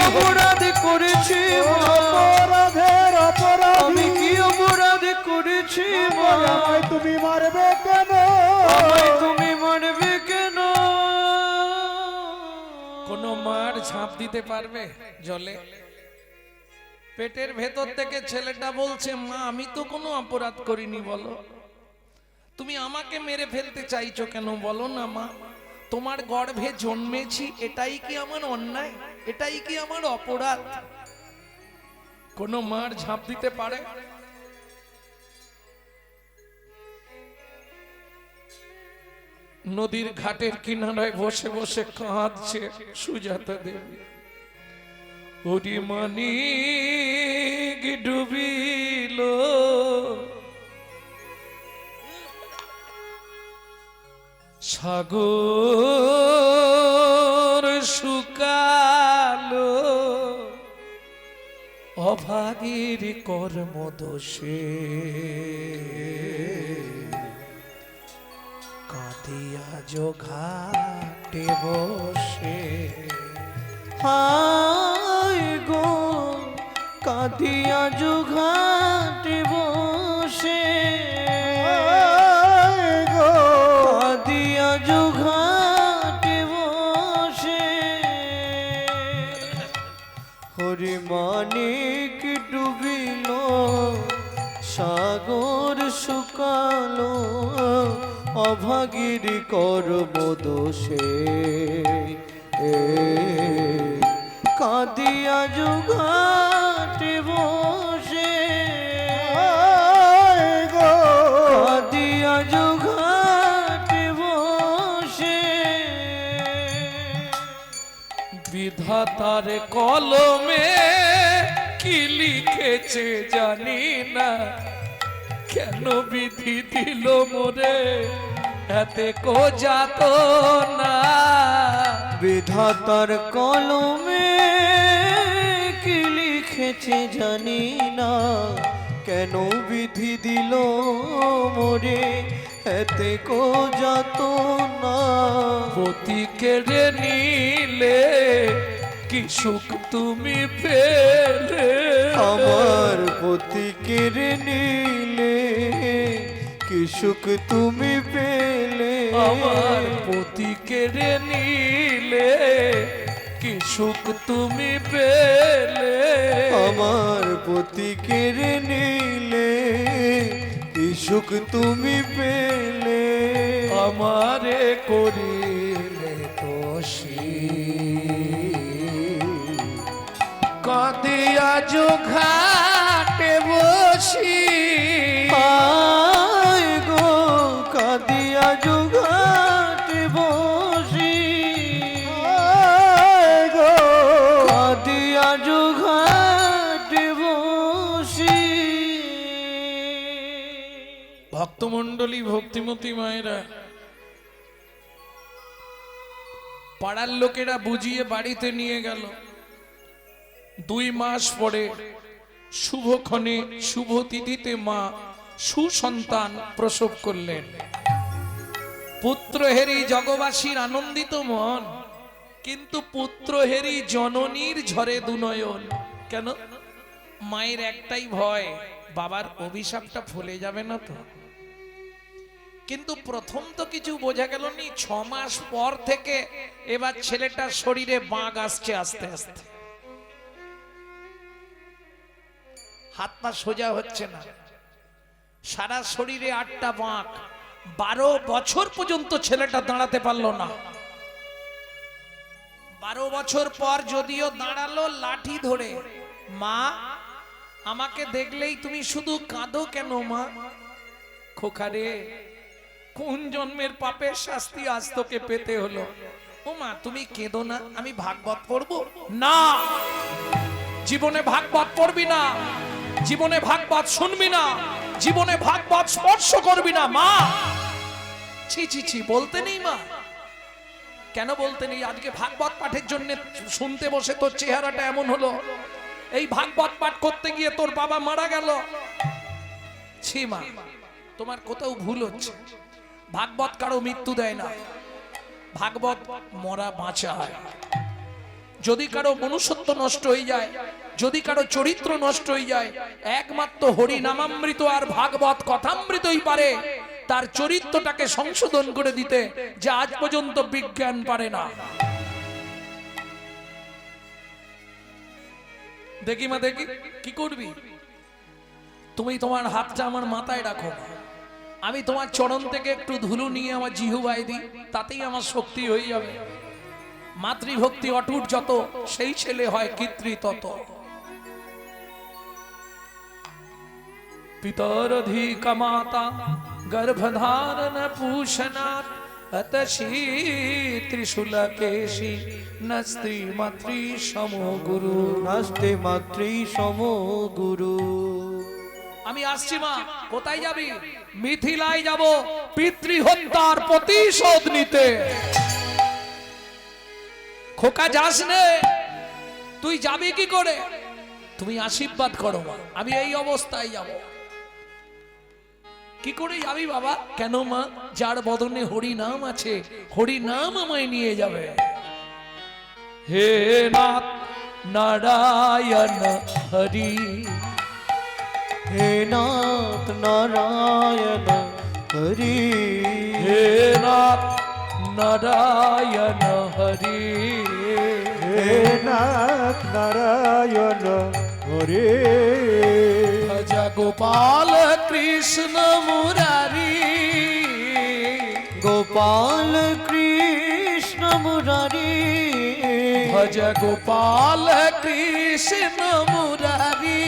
অপরাধ করেছি মা, অপরাধের অপরাধী আমি কি অপরাধ করেছি মা, আমায় তুমি মারবে কেন? আমায় তুমি মারবে কেন? কোন মার ঝাঁপ দিতে পারবে জলে? পেটের ভেতর থেকে ছেলেটা বলছে মা আমি তো কোনো অপরাধ করিনি, বলো তুমি আমাকে মেরে ফেলতে চাইছো কেন, বলো না মা, তোমার গর্ভে জন্মেছি এটাই কি আমার অন্যায়, এটাই কি আমার অপরাধ? কোন মার ঝাঁপ দিতে পারে? নদীর ঘাটের কিনারায় বসে বসে কাঁদছে সুজাতা দেবী। ওরে মানিক ডুবিল, সাগর শুকালো, অভাগীর কর্ম দোষে কাঁদিয়া ঘাটে বসে। হায় গো কাঁদিয়া জুঘাটে বসে, কাঁদিয়া জুঘাটে বসে, হরি মানিক ডুবিল, সাগর শুকালো, অভাগীর কর্ম দোষে, কাঁদিয়া জুঘাটে বসে, কাঁদিয়া জুঘাটে বসে। বিধাতার কলমে কি লিখেছে জানি না, কেন বিধি দিল মোরে এতে কো যাত না। বিধাতার কলমে কি লিখেছে জানি না, কেন বিধি দিল মোরে এতে কো যাত না। পতি কেড়ে নিলে কি সুখ তুমি পেলে, আমার পতি কেড়ে নিলে কি সুখ তুমি পেলে, আমার পতি কেড়ে নিলে কি সুখ তুমি পেলে, আমার পতি কেড়ে নিলে কি সুখ তুমি পেলে, আমারে করিলে দোষী কাঁদিয়া ঘাটে বসি। হায় গো কাঁদিয়া জুঘাটে বসি, কাঁদিয়া জুঘাটে বসি। ভক্তমণ্ডলী ভক্তিমতী মায়েরা, পাড়ার লোকেরা বুঝিয়ে বাড়িতে নিয়ে গেল। 2 মাস পরে শুভক্ষণে শুভ তিথিতে মা সুসন্তান প্রসব করলেন। পুত্রহেরি জগবাসীর আনন্দিত মন, কিন্তু পুত্রহেরি জননীর ঝরে দুনয়ন। কেন? মায়ের একটাই ভয়, বাবার অভিশাপটা ফলে যাবে না তো। কিন্তু প্রথম তো কিছু বোঝা গেল নি, 6 মাস পর থেকে এবার ছেলেটার শরীরে বাঁক আসছে আস্তে আস্তে। হাত পা সোজা হচ্ছে না, সারা শরীরে 8টা বাঁক। 12 বছর পর্যন্ত ছেলেটা দাঁড়াতে পারলো না। 12 বছর পর যদিও দাঁড়ালো লাঠি ধরে। মা, আমাকে দেখলেই তুমি শুধু কাঁদো কেন মা? খোকা রে, কোন জন্মের পাপের শাস্তি আজ তোকে পেতে হলো? ও মা, তুমি কেঁদো না, আমি ভাগবত পড়বো না। জীবনে ভাগবত পড়বি না, জীবনে ভাগবত শুনবি না, জীবনে ভাগবত স্পর্শ করবি না মা। ছি ছি ছি, বলতে নেই মা? কেন বলতে নেই? আজকে ভাগবত পাঠের জন্য শুনতে বসে তোর চেহারাটা এমন হলো। এই ভাগবত পাঠ করতে গিয়ে তোর বাবা মারা গেল। ছি মা, তোমার কোথাও ভুল হচ্ছে। ভাগবত কারো মৃত্যু দেয় না, ভাগবত মরা বাঁচা হয়। যদি কারো মনুষ্যত্ব নষ্ট হয়ে যায়, যদি কারো চরিত্র নষ্ট হয়ে যায়, একমাত্র হরি নামামৃত আর ভাগবত কথামৃতই পারে তার চরিত্রটাকে সংশোধন করে দিতে, যা আজ পর্যন্ত বিজ্ঞান পারে না। দেখি মা, দেখি কি করবি? তুমি তোমার হাতটা আমার মাথায় রাখো, আমি তোমার চরণ থেকে একটু ধুলো নিয়ে আমার জিহ্বায় দিই, তাতেই আমার শক্তি হয়ে যাবে। মাতৃভক্তি অটুট যত, সেই ছেলে হয় কৃত্রি তত। পিতরধিক মাতা গর্ভধারণ পুষনাৎ অতসী ত্রিশূলকেশী নস্তি মাতৃ সমো গুরু। নাস্তে মাতৃ সম গুরু। আমি আসছি মা। কোথায় যাবি? মিথিলায় যাব পিতৃহত্যার প্রতিশোধ নিতে। খোকা যাস নে, তুই যাবি কি করে? তুমি আশীর্বাদ করো মা, আমি এই অবস্থায় যাব। কি করে যাবি বাবা? কেন মা? যার বদনে হরি নাম আছে, হরি নাম আমায় নিয়ে যাবে। হে নাথ নারায়ণ হরি, হে নাথ নারায়ণ হরি, হে নাথ নারায়ণ হরি, হে নাথ নারায়ণ হরে। ভজ গোপাল কৃষ্ণ মুরারি, গোপাল কৃষ্ণ মুরারি, ভজ গোপাল কৃষ্ণ মুরারি,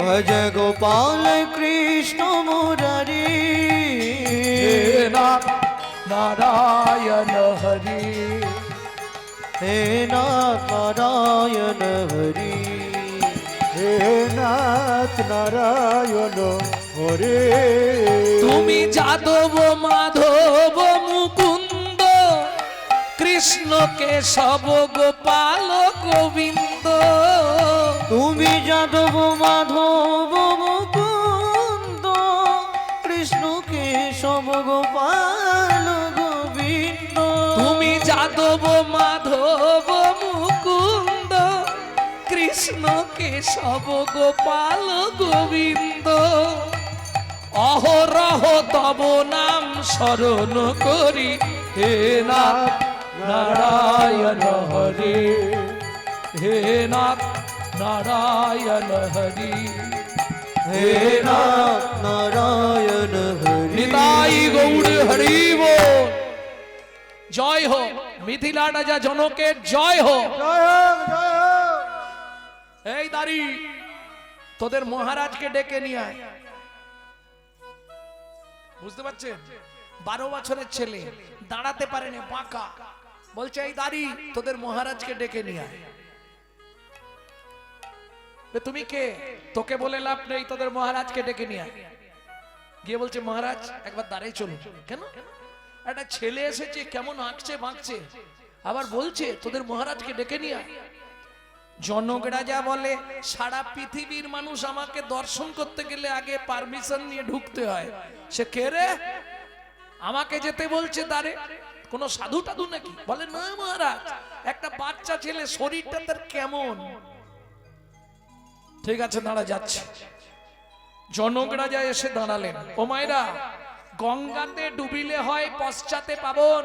ভজ গোপাল কৃষ্ণ মুরারি। হে নাথ নারায়ণ হরি, হে নাথ নারায়ণ হরি, হে নাথ নারায়ণ হরে। তুমি যাদব মাধব মুকুন্দ কৃষ্ণ কেশব গোপাল গোবিন্দ। তুমি যাদব মাধব মুকুন্দ কৃষ্ণ কেশব গোপাল গোবিন্দ। তুমি যাদব মাধব মুকুন্দ কৃষ্ণ কেশব গোপাল গোবিন্দ। অহরহ তব নাম স্মরণ করি, হে নাথ নারায়ণ হরি, হে নাথ নারায়ণ হরি, হে নাথ নারায়ণ হরি। নিতাই গৌর হরি বল। জয় হো মিথিলা রাজা জনকের জয় হো। জয় হোক, জয় হোক। এই দাঁড়ি, তোদের মহারাজকে ডেকে নিয়ে আয়। বুঝতে পারছেন? 12 বছরের ছেলে, দাঁড়াতে পারেনি, বাঁকা। বলছে এই দাঁড়ি, তোদের মহারাজকে ডেকে নিয়ে আয়। তুমি কে? তোকে বলে লাভ নেই, তোদের মহারাজকে ডেকে নিয়ে আয়। গিয়ে বলছে মহারাজ একবার দাঁড়াই চলুন। কেন? একটা ছেলে এসেছে, কেমন আঁকছে বাঁকছে, আবার বলছে তোদের মহারাজকে ডেকে নিয়ে আয়। জনক রাজা বলে সারা পৃথিবীর মানুষ আমাকে দর্শন করতে গেলে আগে পারমিশন নিয়ে ঢুকতে হয়। সে কে রে? আমাকে যেতে বলছে দাঁড়ে, কোন সাধু টাধু নাকি? বলে না মহারাজ, একটা বাচ্চা ছেলে, শরীরটা তার কেমন। ঠিক আছে দাঁড়া, যাচ্ছে। জনক রাজা এসে দাঁড়ালেন। ও মায়েরা, গঙ্গাতে ডুবিলে হয় পশ্চাতে পাবন,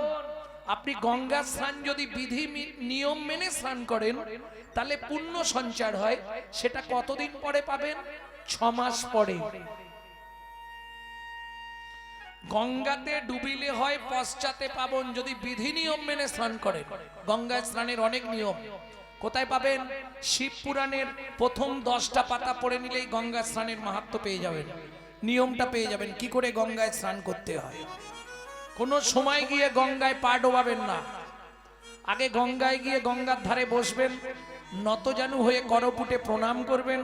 আপনি গঙ্গা স্নান যদি বিধি নিয়ম মেনে স্নান করেন তাহলে পুণ্য সঞ্চার হয়। সেটা কতদিন পরে পাবেন? 6 মাস পরে। গঙ্গাতে ডুবিলে হয় পশ্চাতে পাবন, যদি বিধি নিয়ম মেনে স্নান করেন। গঙ্গায় স্নানের অনেক নিয়ম, কোথায় পাবেন? শিব পুরাণের প্রথম 10টা পাতা পড়ে নিলেই গঙ্গা স্নানের মাহাত্ম্য পেয়ে যাবেন, নিয়মটা পেয়ে যাবেন কি করে গঙ্গায় স্নান করতে হয়। কোনো সময় গিয়ে গঙ্গায় পা ডোবাবেন না, আগে গঙ্গায় গিয়ে গঙ্গার ধারে বসবেন, নতজানু হয়ে করপুটে প্রণাম করবেন,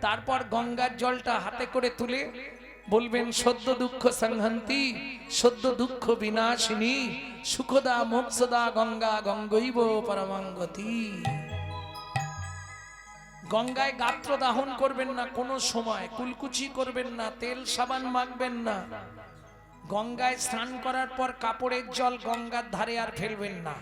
তারপর গঙ্গার জলটা হাতে করে তুলে বলবেন সদ্য দুঃখ সংহন্তি সদ্য দুঃখ বিনাশিনী সুখদা মোক্ষদা গঙ্গা গঙ্গৈব পরমাঙ্গতি। গঙ্গায় গাত্র দাহন করবেন না, কোনো সময় কুলকুচি করবেন না, তেল সাবান মাখবেন না। গঙ্গায় স্নান করার পর কাপড়ের জল গঙ্গার ধারে আর ফেলবেন না,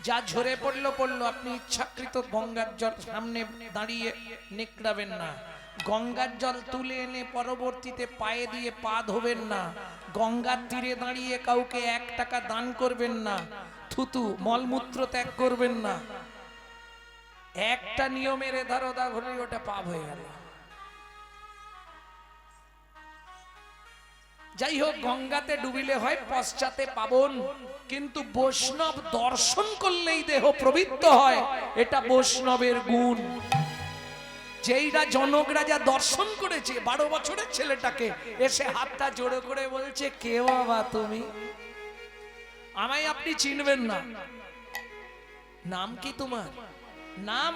যা ঝরে পড়লো পড়লো, আপনি ইচ্ছাকৃত গঙ্গার জল সামনে দাঁড়িয়ে নেকড়াবেন না। গঙ্গার জল তুলে এনে পরবর্তীতে পায়ে দিয়ে পা ধোবেন না। গঙ্গার তীরে দাঁড়িয়ে কাউকে 1 টাকা দান করবেন না। থুতু মলমূত্র ত্যাগ করবেন না। একটা নিয়মের এধারোদা হলে ওটা পাপ হয়ে গেল। যাই হোক, গঙ্গাতে ডুবিলে হয় পশ্চাতে পাবন, কিন্তু বৈষ্ণব দর্শন করলেই দেহ পবিত্র হয়, এটা বৈষ্ণবের গুণ। যেইরা জনক রাজা দর্শন করেছে 12 বছরের ছেলেটাকে, এসে হাতটা জোড়ো করে বলছে কে বাবা তুমি? আমায় আপনি চিনবেন না। নাম কি তোমার? নাম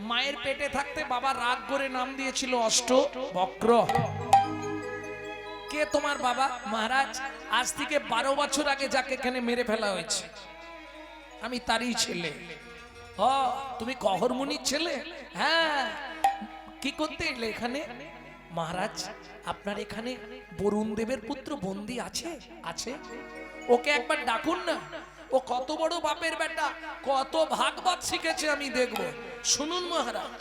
মায়ের পেটে থাকতে বাবা রাগ করে নাম দিয়েছিল অষ্টবক্র। কে তোমার বাবা? মহারাজ, আজ থেকে 12 বছর আগে যাকে এখানে মেরে ফেলা হয়েছে আমি তারই ছেলে। ও, তুমি কহরমুনির ছেলে? হ্যাঁ। কি করতে এলে এখানে? মহারাজ, আপনার এখানে বরুণ দেবের পুত্র বন্দী আছে? আছে। ওকে একবার ডাকুন না, ও কত বড় বাপের বেটা, কত ভাগবত শিখেছে আমি দেখব। শুনুন মহারাজ।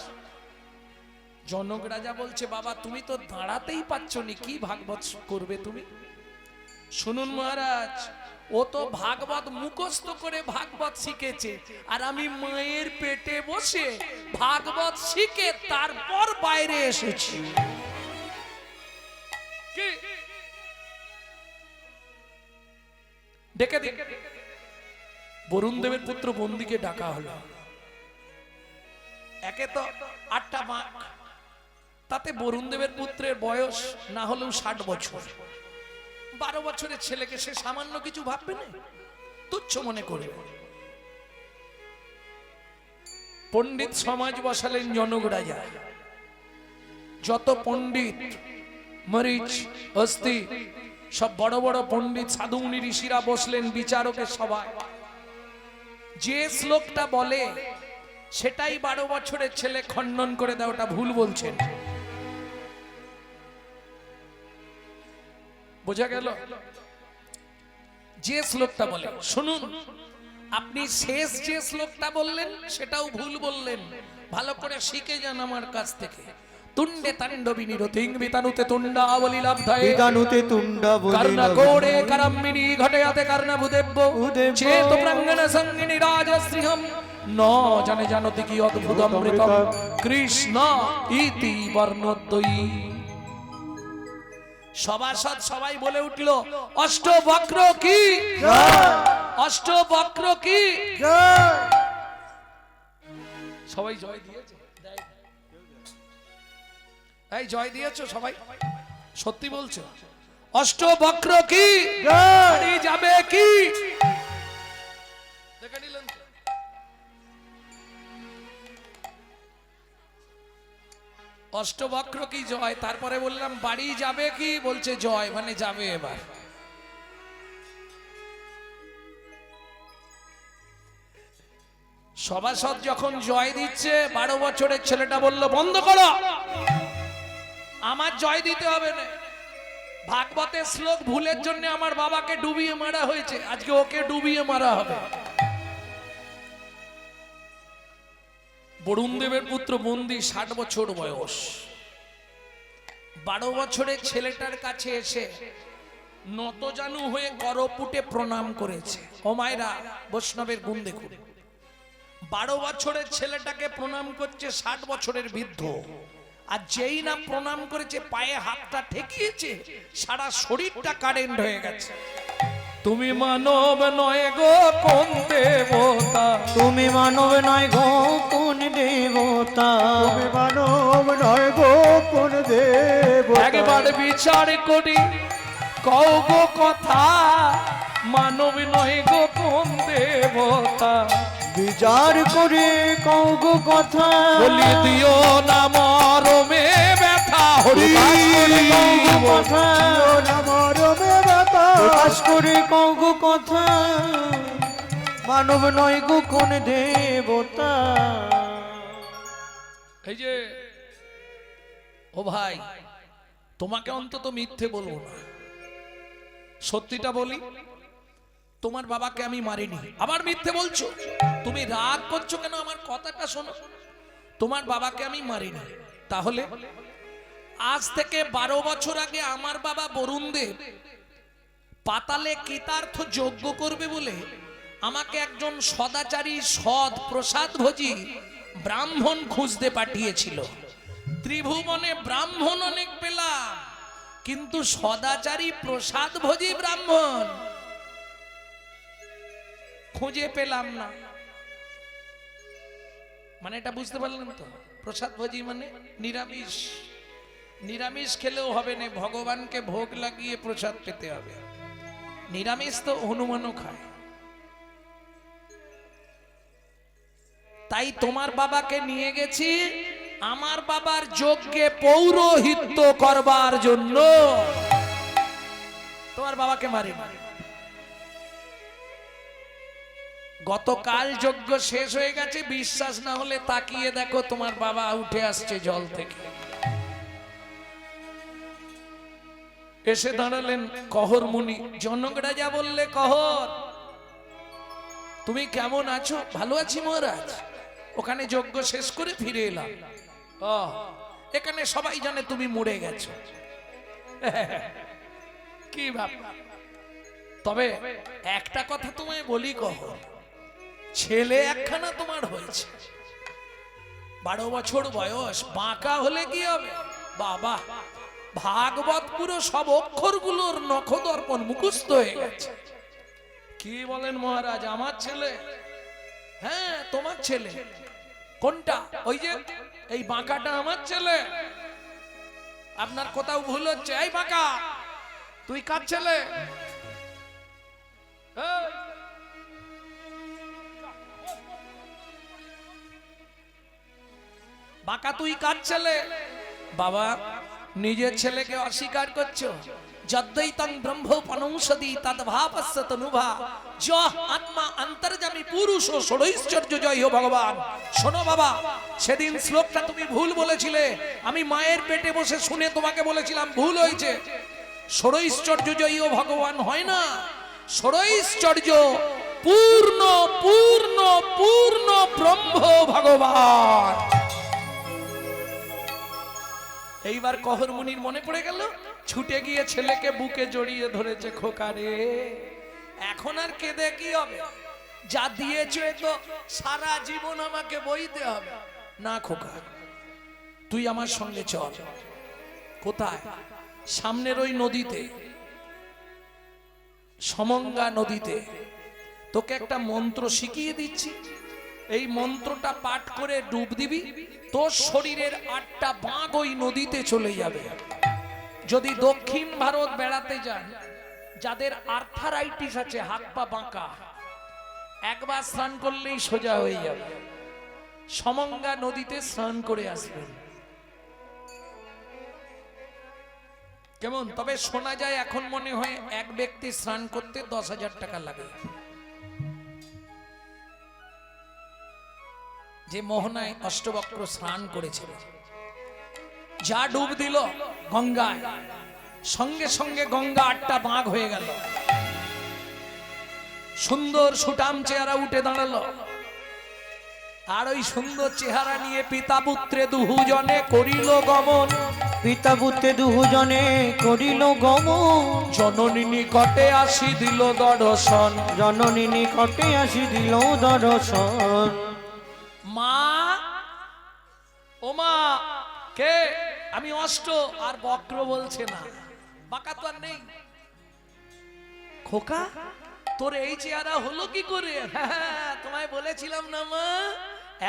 জনক রাজা বলছে বাবা তুমি তো দাঁড়াতেই পাচ্ছ নি, কি ভাগবত করবে তুমি? শুনুন মহারাজ, ও তো ভাগবত মুখস্থ করে ভাগবত শিখেছে, আর আমি মায়ের পেটে বসে ভাগবত শিখে তারপর বাইরে এসেছি। কি ডেকে দিন। বরুণ দেবের পুত্র বন্দীকে ডাকা হলো। একে তো 8টা বাঁক, তাতে বরুণ দেবের পুত্রের বয়স না হলেও 60 বছর। 12 বছরের ছেলেকে সে সামান্য কিছু ভাববে না, তুচ্ছ মনে করবে। পণ্ডিত সমাজ বসালেন জনক রাজা। যত পণ্ডিত মরিচ অস্তি সব বড় বড় পণ্ডিত সাধু মুনি ঋষিরা বসলেন বিচারকের সভায়। যে শ্লোকটা বলে সেটাই 12 বছরের ছেলে খণ্ডন করে দেয়, ওটা ভুল বলছেন। বোঝা গেল? যে শ্লোকটা বলে শুনুন, আপনি শেষ যে শ্লোকটা বললেন সেটাও ভুল বললেন। ভালো করে শিখে যান আমার কাছ থেকে। তুণ্ডে তাণ্ডবী নিরতিং বিতানুতে তুণ্ডাবলী লাভধায়ে বিতানুতে তুণ্ডাবলী কর্ণগোড়ে করম্মিনী ঘটয়াতে কর্ণভূদেব্য চেত প্রাঙ্গণ সঙ্গিনী রাজশ্রীহম ন জানে জানতি কি অদ্ভুত অমৃতম কৃষ্ণ ইতি বর্ণদ্বয়ী। সভাসদ সবাই বলে উঠল অষ্টবক্র কি জয়, অষ্টবক্র কি জয়। সবাই জয় দিয়েছে? এই জয় দিয়েছো সবাই? সত্যি বলছো? অষ্টবক্র কি জয় যাবে কি? দেখে নিলেন? অষ্টবক্র কি জয়। তারপরে বললাম বাড়ি যাবে কি? বলছে জয়, মানে যাবে এবার। সভাসদ যখন জয় দিচ্ছে 12 বছরের ছেলেটা বলল বন্ধ করো, আমার জয় দিতে হবে না। ভাগবতের শ্লোক ভুলের জন্য আমার বাবাকে ডুবিয়ে মারা হয়েছে, আজকে ওকে ডুবিয়ে মারা হবে। বরুণ দেবের পুত্র বন্দী, 60 বছর বয়স। 12 বছরের ছেলেটার কাছে এসে নতজানু হয়ে করপুটে প্রণাম করেছে। ও মায়েরা, বৈষ্ণবের গুণ দেখুন। 12 বছরের ছেলেটাকে প্রণাম করছে 60 বছরের বৃদ্ধ, আর যেই না প্রণাম করেছে পায়ে হাতটা ঠেকিয়েছে, সারা শরীরটা কারেন্ট হয়ে গেছে। তুমি মানব নয় গো কোন দেবতা, তুমি মানব নয় গো কোন দেবতা, তুমি মানব নয় গো কোন দেবতা। একবার বিচার করি কও গো কথা, মানব নয় গো কোন দেবতা। বিচার করে কও গো কথা, বলি দিও না মরমে ব্যথা, হরি কও গো কথা, মরমে ব্যথা। প্রকাশ করে কও গো কথা, মানব নয় গো কোন দেবতা। এই যে ও ভাই, তোমাকে অন্তত মিথ্যে বলবো না, সত্যিটা বলি। তোমার বাবাকে আমি মারিনি, আবার মিথ্যে বলছো। তুমি রাগ করছো কেন? আমার কথাটা শোনো। তোমার বাবাকে আমি মারিনি। তাহলে আজ থেকে 12 বছর আগে আমার বাবা বরুণদেব পাতালে কৃতার্থ যজ্ঞ করবে বলে আমাকে একজন সদাচারী সৎ প্রসাদভোজী ব্রাহ্মণ খুঁজতে পাঠিয়েছিল। ত্রিভুবনে ব্রাহ্মণ অনেক পেলাম, কিন্তু সদাচারী প্রসাদভোজী ব্রাহ্মণ খুঁজে পেলাম না। মানে এটা বুঝতে পারলেন তো? প্রসাদভোজী মানে নিরামিষ। নিরামিষ খেলেও হবে না, ভগবানকে ভোগ লাগিয়ে প্রসাদ পেতে হবে। নিরামিষ তো হনুমানও খায়। তাই তোমার বাবাকে নিয়ে গেছি আমার বাবার যজ্ঞে পৌরোহিত্য করবার জন্য। তোমার বাবাকে মারি। গতকাল যজ্ঞ শেষ হয়ে গেছে, বিশ্বাস না হলে তাকিয়ে দেখো, তোমার বাবা উঠে আসছে জল থেকে। এসে দাঁড়ালেন কহর মুনি। জনকরা যা বললে, কহর তুমি কেমন আছো? ভালো আছি মহারাজ। ওখানে যজ্ঞ শেষ করে ফিরে এলাম। এখানে সবাই জানে তুমি মরে গেছো। কি ভাব? তবে একটা কথা তোমায় বলি কহর, ছেলে একখানা তোমার হয়েছে, 12 বছর বয়স, বাঁকা হলে কি হবে? বাবা, ভাগবত পুরো সব অক্ষরগুলোর নখদর্পণ মুখস্থ হয়ে গেছে। কি বলেন মহারাজ? আমার ছেলে? হ্যাঁ, তোমার ছেলে। কোনটা? ওই যে এই বাঁকাটা আমার ছেলে। আপনার কোথাও ভুল হচ্ছে। এই বাঁকা, তুই কার ছেলে? এই, বাঁকা তুই কার ছেলে? বাবা, নিজের ছেলেকে অস্বীকার করছো। যদ্দৈতং ব্রহ্ম পনৌষধি তদ্ভাবস্য তনুভা য আত্মা অন্তর্যামী পুরুষ ষড়ৈশ্বর্য জয় হো ভগবান। শোনো বাবা, সেদিন শ্লোকটা তুমি ভুল বলেছিলে। আমি মায়ের পেটে বসে শুনে তোমাকে বলেছিলাম ভুল হয়েছে। ষড়ৈশ্বর্য জয় হো ভগবান হয় না, ষড়ৈশ্বর্য পূর্ণ পূর্ণ পূর্ণ ব্রহ্ম ভগবান। এইবার কহর মুনির মনে পড়ে গেল, ছুটে গিয়ে ছেলেকে বুকে জড়িয়ে ধরেছে। খোকা রে, এখন আর কেঁদে কি হবে? যা দিয়েছো তো সারা জীবন আমাকে বইতে হবে না। খোকা, তুই আমার সঙ্গে চল। কোথায়? সামনের ওই নদীতে, সমঙ্গা নদীতে। তোকে একটা মন্ত্র শিখিয়ে দিচ্ছি, এই মন্ত্রটা পাঠ করে ডুব দিবি, তোর শরীরের 8টা বাঁক ওই নদীতে চলে যাবে। যদি দক্ষিণ ভারত বেড়াতে যান, যাদের আর্থারাইটিস আছে, হাত পা বাঁকা, একবার স্নান করলেই সোজা হয়ে যাবে। সমঙ্গা নদীতে স্নান করে আসবেন। কেমন? তবে শোনা যায় এখন মনে হয় এক ব্যক্তি স্নান করতে 10,000 টাকা লাগে। যে মোহনায় অষ্টবক্র স্নান করেছিল, যা ডুব দিল গঙ্গায়, সঙ্গে সঙ্গে গঙ্গা 8টা বাঁক হয়ে গেল। সুন্দর সুঠাম চেহারা উঠে দাঁড়ালো। আর ওই সুন্দর চেহারা নিয়ে পিতা পুত্রে দুজনে করিল গমন। পিতা পুত্রে দুজনে করিল গমন। জননী নিকটে আসি দিল দর্শন। জননী নিকটে আসি দিল দর্শন। মা, ও মা, কে? আমি অষ্ট আর বক্র বলছে না, বাঁকা তো আর নেই। খোকা, তোর এই চেহারা হলো কি করে? হ্যাঁ, তোমায় বলেছিলাম না মা,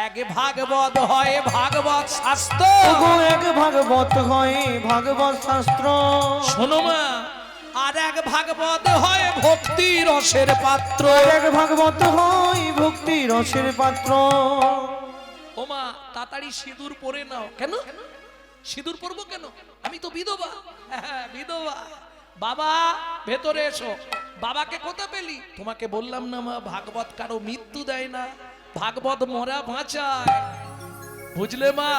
এক ভাগবত হয় ভাগবত শাস্ত্র। ওগো এক ভাগবত হয় ভাগবত শাস্ত্র। শোনো মা, আর এক ভাগবত হয় ভক্তি রসের পাত্র। এক ভাগবত হয় ভক্তি রসের পাত্র। ও মা, তাড়াতাড়ি সিঁদুর পরে নাও। কেন সিঁদুর পরবো কেন? আমি তো বিধবা। হ্যাঁ, বিধবা। বাবা, ভেতরে এসো। বাবাকে কোথা পেলি? তোমাকে বললাম না মা, ভাগবত কারো মৃত্যু দেয় না, ভাগবত মরা বাঁচায়। বুঝলে মা?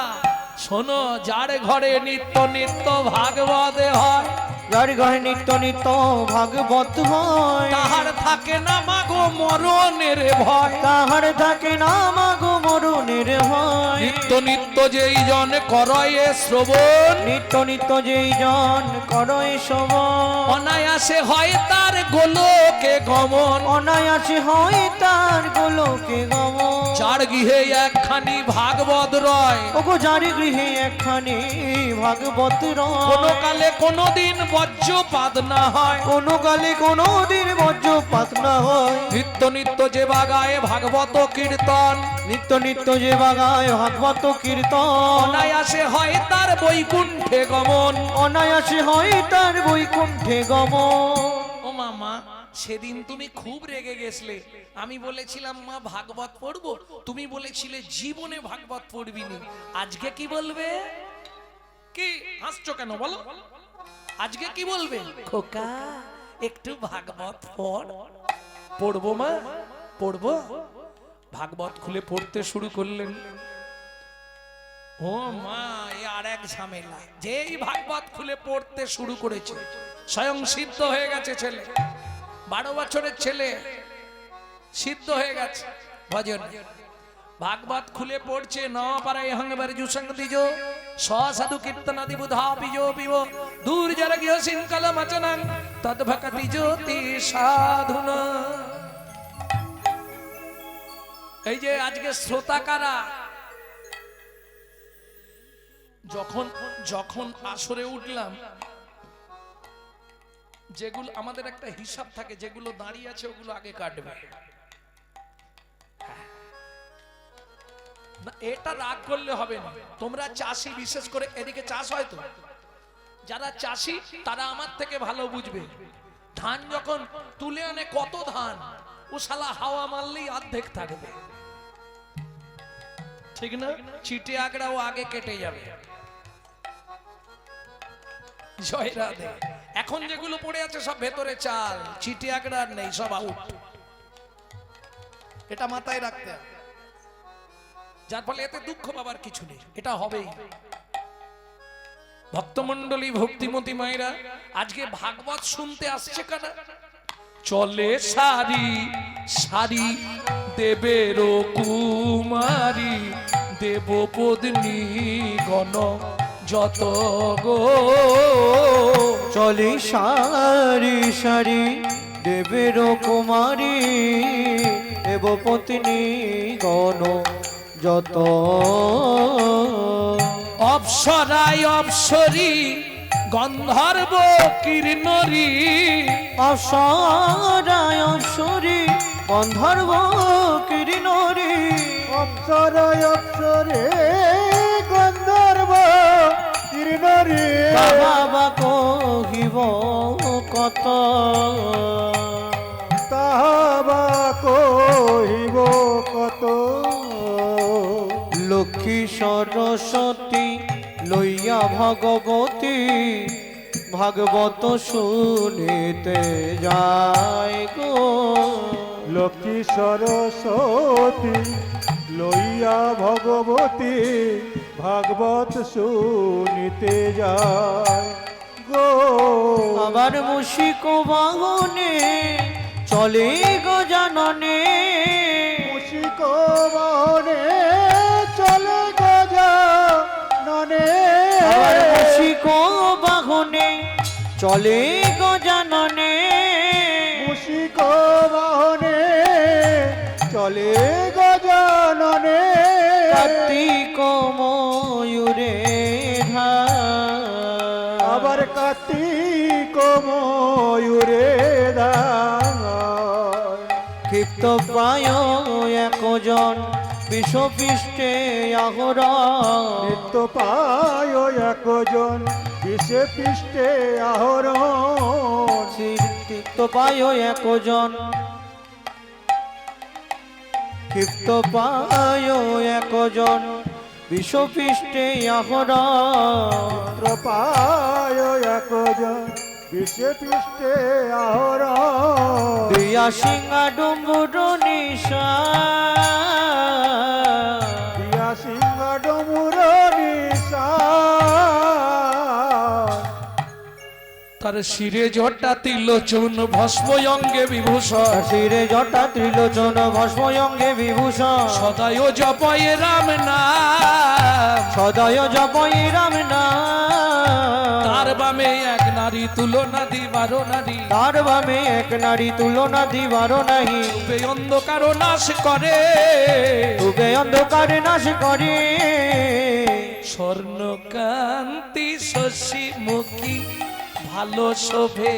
শোনো, যার ঘরে নিত্য নিত্য ভাগবত হয়, যার ঘরে নিত্য নিত্য ভাগবত হয়, তাহার থাকে না মাগো মরণের ভয়। তাহার থাকে না মাগো মরণের ভয়। নিত্য নিত্য যেই জন করয়ে শ্রবণ, নিত্য নিত্য যেই জন করয় শ্রবণ, অনায়াসে হয় তার গোলকে গমন। অনায়াসে হয় তার গোলকে গমন। যার গৃহে একখানি ভাগবত রয়, ওগো যার গৃহে একখানি ভাগবত কোন রয়, কালে কোনো দিন বজ্রপাত না হয়। কোনো কালে কোনো দিন বজ্রপাত না হয়। নিত্য নিত্য যে বাগায় ভাগবত কীর্তন, নিত্য নিত্য যে বাগায় ভাগবত কীর্তন, অনায়াসে হয় তার বৈকুণ্ঠে গমন। অনায়াসে হয় তার বৈকুণ্ঠে গমন। ও মামা, সেদিন তুমি খুব রেগে গেছলে। আমি বলেছিলাম মা ভাগবত পড়বো, তুমি বলেছিলে জীবনে ভাগবত পড়বি নি। আজকে কি বলবে? কি হাসছো কেন বলো? আজকে কি বলবে? খোকা, একটু ভাগবত পড়। পড়বো মা, পড়বো। ভাগবত খুলে পড়তে শুরু করলেন। ও মা, এ আর এক ঝামেলা। যেই ভাগবত খুলে পড়তে শুরু করেছে, স্বয়ং সিদ্ধ হয়ে গেছে ছেলে। 12 বছরের ছেলে সিদ্ধ হয়ে গেছে ভজন। ভাগবত খুলে পড়ছে, ন পারায় হংবার জুসঙ্গ দিজো সাধু কীর্তনাদি বুধা পিজো পিব দূর জর গিয়ে সিংকল মচনং তদ্ভকতি জ্যোতি সাধুনা। এই যে আজকে শ্রোতাকারা যখন যখন আসরে উঠলাম, যেগুলো আমাদের একটা হিসাব থাকে, যেগুলো দাঁড়িয়ে আছে ওগুলো আগে কাটবে। না, এটা রাগ করলে হবে না। তোমরা চাষি, বিশেষ করে এদিকে চাষ হয় তো, যারা চাষি তারা আমার থেকে ভালো বুঝবে। ধান যখন তুলে আনে, কত ধান, ও শালা হাওয়া মারলেই অর্ধেক থাকবে, ঠিক না? চিটে আগড়াও আগে কেটে যাবে। জয় রাধে। এখন যেগুলো পড়ে আছে সব ভেতরে চাল, চিটে আগড়া আর নেই, সব আউট। এটা মাথায় রাখতে হবে। যার ফলে এতে দুঃখ পাবার কিছু নেই, এটা হবেই। ভক্তমণ্ডলী, ভক্তিমতী মায়েরা, আজকে ভাগবত শুনতে আসছে কারা? চলে সারি সারি দেবের কুমারী, দেবপত্নী গণ যত গো। চলে সারি সারি দেবের কুমারী, দেবপত্নী গণ যত। অপ্সরায় অপ্সরী গন্ধর্ব কিরণরী, অপ্সরায় অপ্সরী গন্ধর্ব কিরণরী। অপ্সরায় অপ্সরে গন্ধর্ব কিরণরী। বাবা কহিব কত, তাহাবা কহিব কত। লক্ষ্মী সরস্বতী লইয়া ভগবতী, ভাগবত শুনিতে যায় গো। লক্ষ্মী সরস্বতী লইয়া ভগবতী, ভাগবত শুনিতে যায় গো। আবার মুশিক বাহনে চলে গজাননে, মুশিক বাহনে চলে গজাননে। আবার চলে গজাননে মুশিক বাহনে চলে গজাননে কার্তিক ময়ূরে আবার কার্তিক ময়ূরে ক্ষিপ্ত পায় একজন বিষপৃষ্ঠে আহর নিত্য পায় একজন বিষে পৃষ্ঠে আহরণ ক্ষিপ্ত পায় একজন ক্ষিপ্ত পায় একজন বিষপৃষ্ঠে আহর পায় একজন বিষে পৃষ্ঠে আহরণ দিয়া সিংহা ডুম্বুর নিশা দিয়া সিংহ ডমুর নিশা তার শিরে জটা তিলোচন ভস্ম অঙ্গে বিভূষণ শিরে জটা ত্রিলোচন ভস্ম অঙ্গে বিভূষণ সদায় জপয়ে রাম নাম সদয় জপই রাম নাম তার বামে এক নারী তুলনা দিবার নারী তার বামে এক নারী তুলনা দিবার নাহি রূপে অন্ধকার নাশ করে তবে অন্ধকার নাশ করে স্বর্ণকান্তি শশী মুখী ভালো শোভে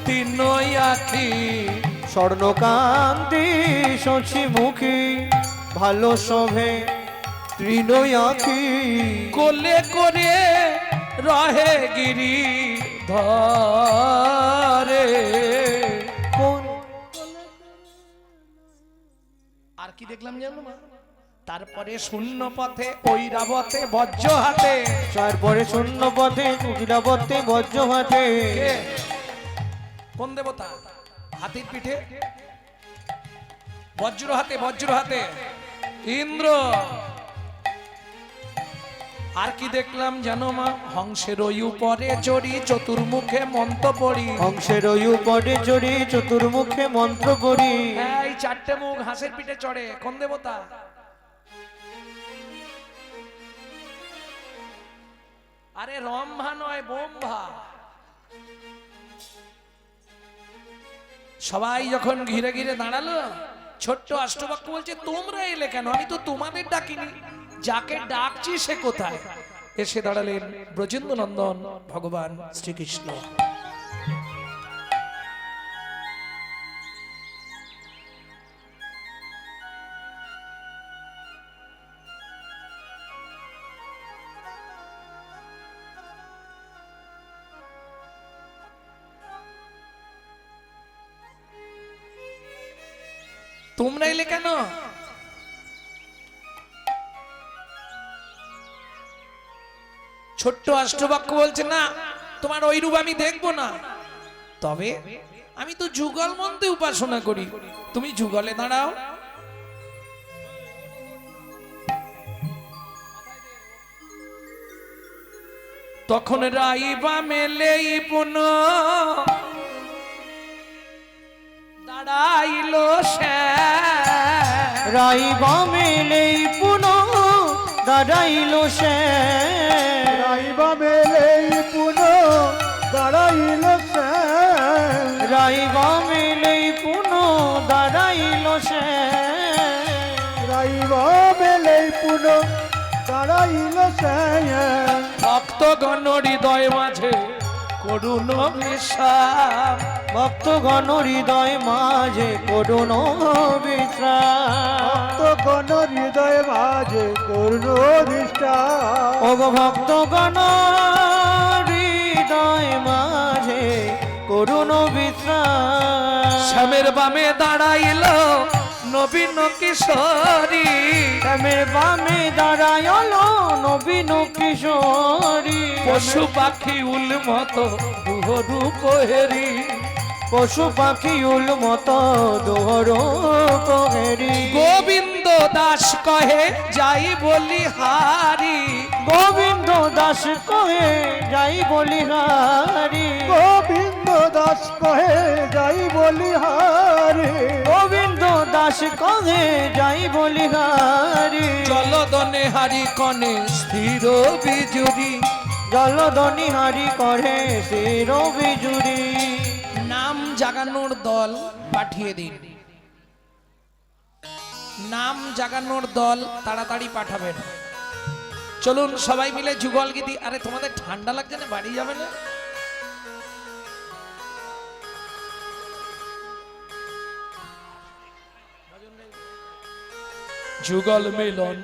তিন আখি স্বর্ণকান্তি শশী মুখী ভালো শোভে তৃণয় আখি কোলে করে রহে গিরি ধরে কোন আর কি দেখলাম জানো মা তারপরে শূন্য পথে ঐরাবতে বজ্র হাতে তারপরে শূন্য পথে কুটিলাবতে বজ্র হাতে কে? কোন দেবতা হাতির পিঠে বজ্র হাতে ইন্দ্র আর কি দেখলাম জানো মা হংসের ওই উপরে চড়ি চতুর্মুখে মন্ত্র পড়ি হংসের ওই উপরে চড়ি চতুর্মুখে মন্ত্র পড়ি এই চারটে মুখ হাঁসের পিঠে চড়ে কোন দেবতা আরে রম্ভা নয় বোম্ভা সবাই যখন ঘিরে ঘিরে দাঁড়ালো ছোট্ট অষ্টবাক্য বলছে তোমরা এলে কেন আমি তো তোমাদের ডাকিনি যাকে ডাকছি সে কোথায় এসে দাঁড়ালেন ব্রজেন্দ্র নন্দন ভগবান শ্রীকৃষ্ণ তোমরা এলে কেন ছোট্ট অষ্টবাক্য বলছে না তোমার ওই রূপ আমি দেখবো না তবে আমি তো যুগল মন্ত্রে উপাসনা করি তুমি যুগলে দাঁড়াও তখন রাইবা মেলেই পুন দাঁড়াইলো সে রাইবা মেলেই পুন দাঁড়াইল সে রাইবা মেলেই পুন দাঁড়াইল সে রাইবা মেলেই পুন দাঁড়াইল সে রাইবা মেলেই পুন দাঁড়াইল সে ভক্তগণ হৃদয় মাঝে করুণ বিষাদ ভক্তগণ হৃদয় মাঝে করুণ বিশ্রাম ভক্তগণ হৃদয় মাঝে করুণ দৃষ্টা ও ভক্তগণ হৃদয় মাঝে করুণ বিশ্রাম শ্যামের বামে দাঁড়াইলো নবীন কিশোরী শ্যামের বামে দাঁড়াইল নবীন কিশোরী পশু পাখি উল মতো দুহরু কোহেরি পশু পাখি উল মত দোহর কোহেরি গোবিন্দ দাস কহে যাই বলি হারি গোবিন্দ দাস কহে যাই বলিহারি গোবিন্দ দাস কহে যাই বলিহারে গোবিন্দ দাস কহে যাই বলিহারি জলদনে হারি কনে স্থির বিজুরি জলধনি হারি করে শির বিজুরি। নাম জাগানোর দল পাঠিয়ে দিন, নাম জাগানোর দল তাড়াতাড়ি পাঠাবেন। চলুন সবাই মিলে যুগল গীতি। আরে তোমাদের ঠান্ডা লাগছে না, বাড়ি যাবে না? যুগল মিলন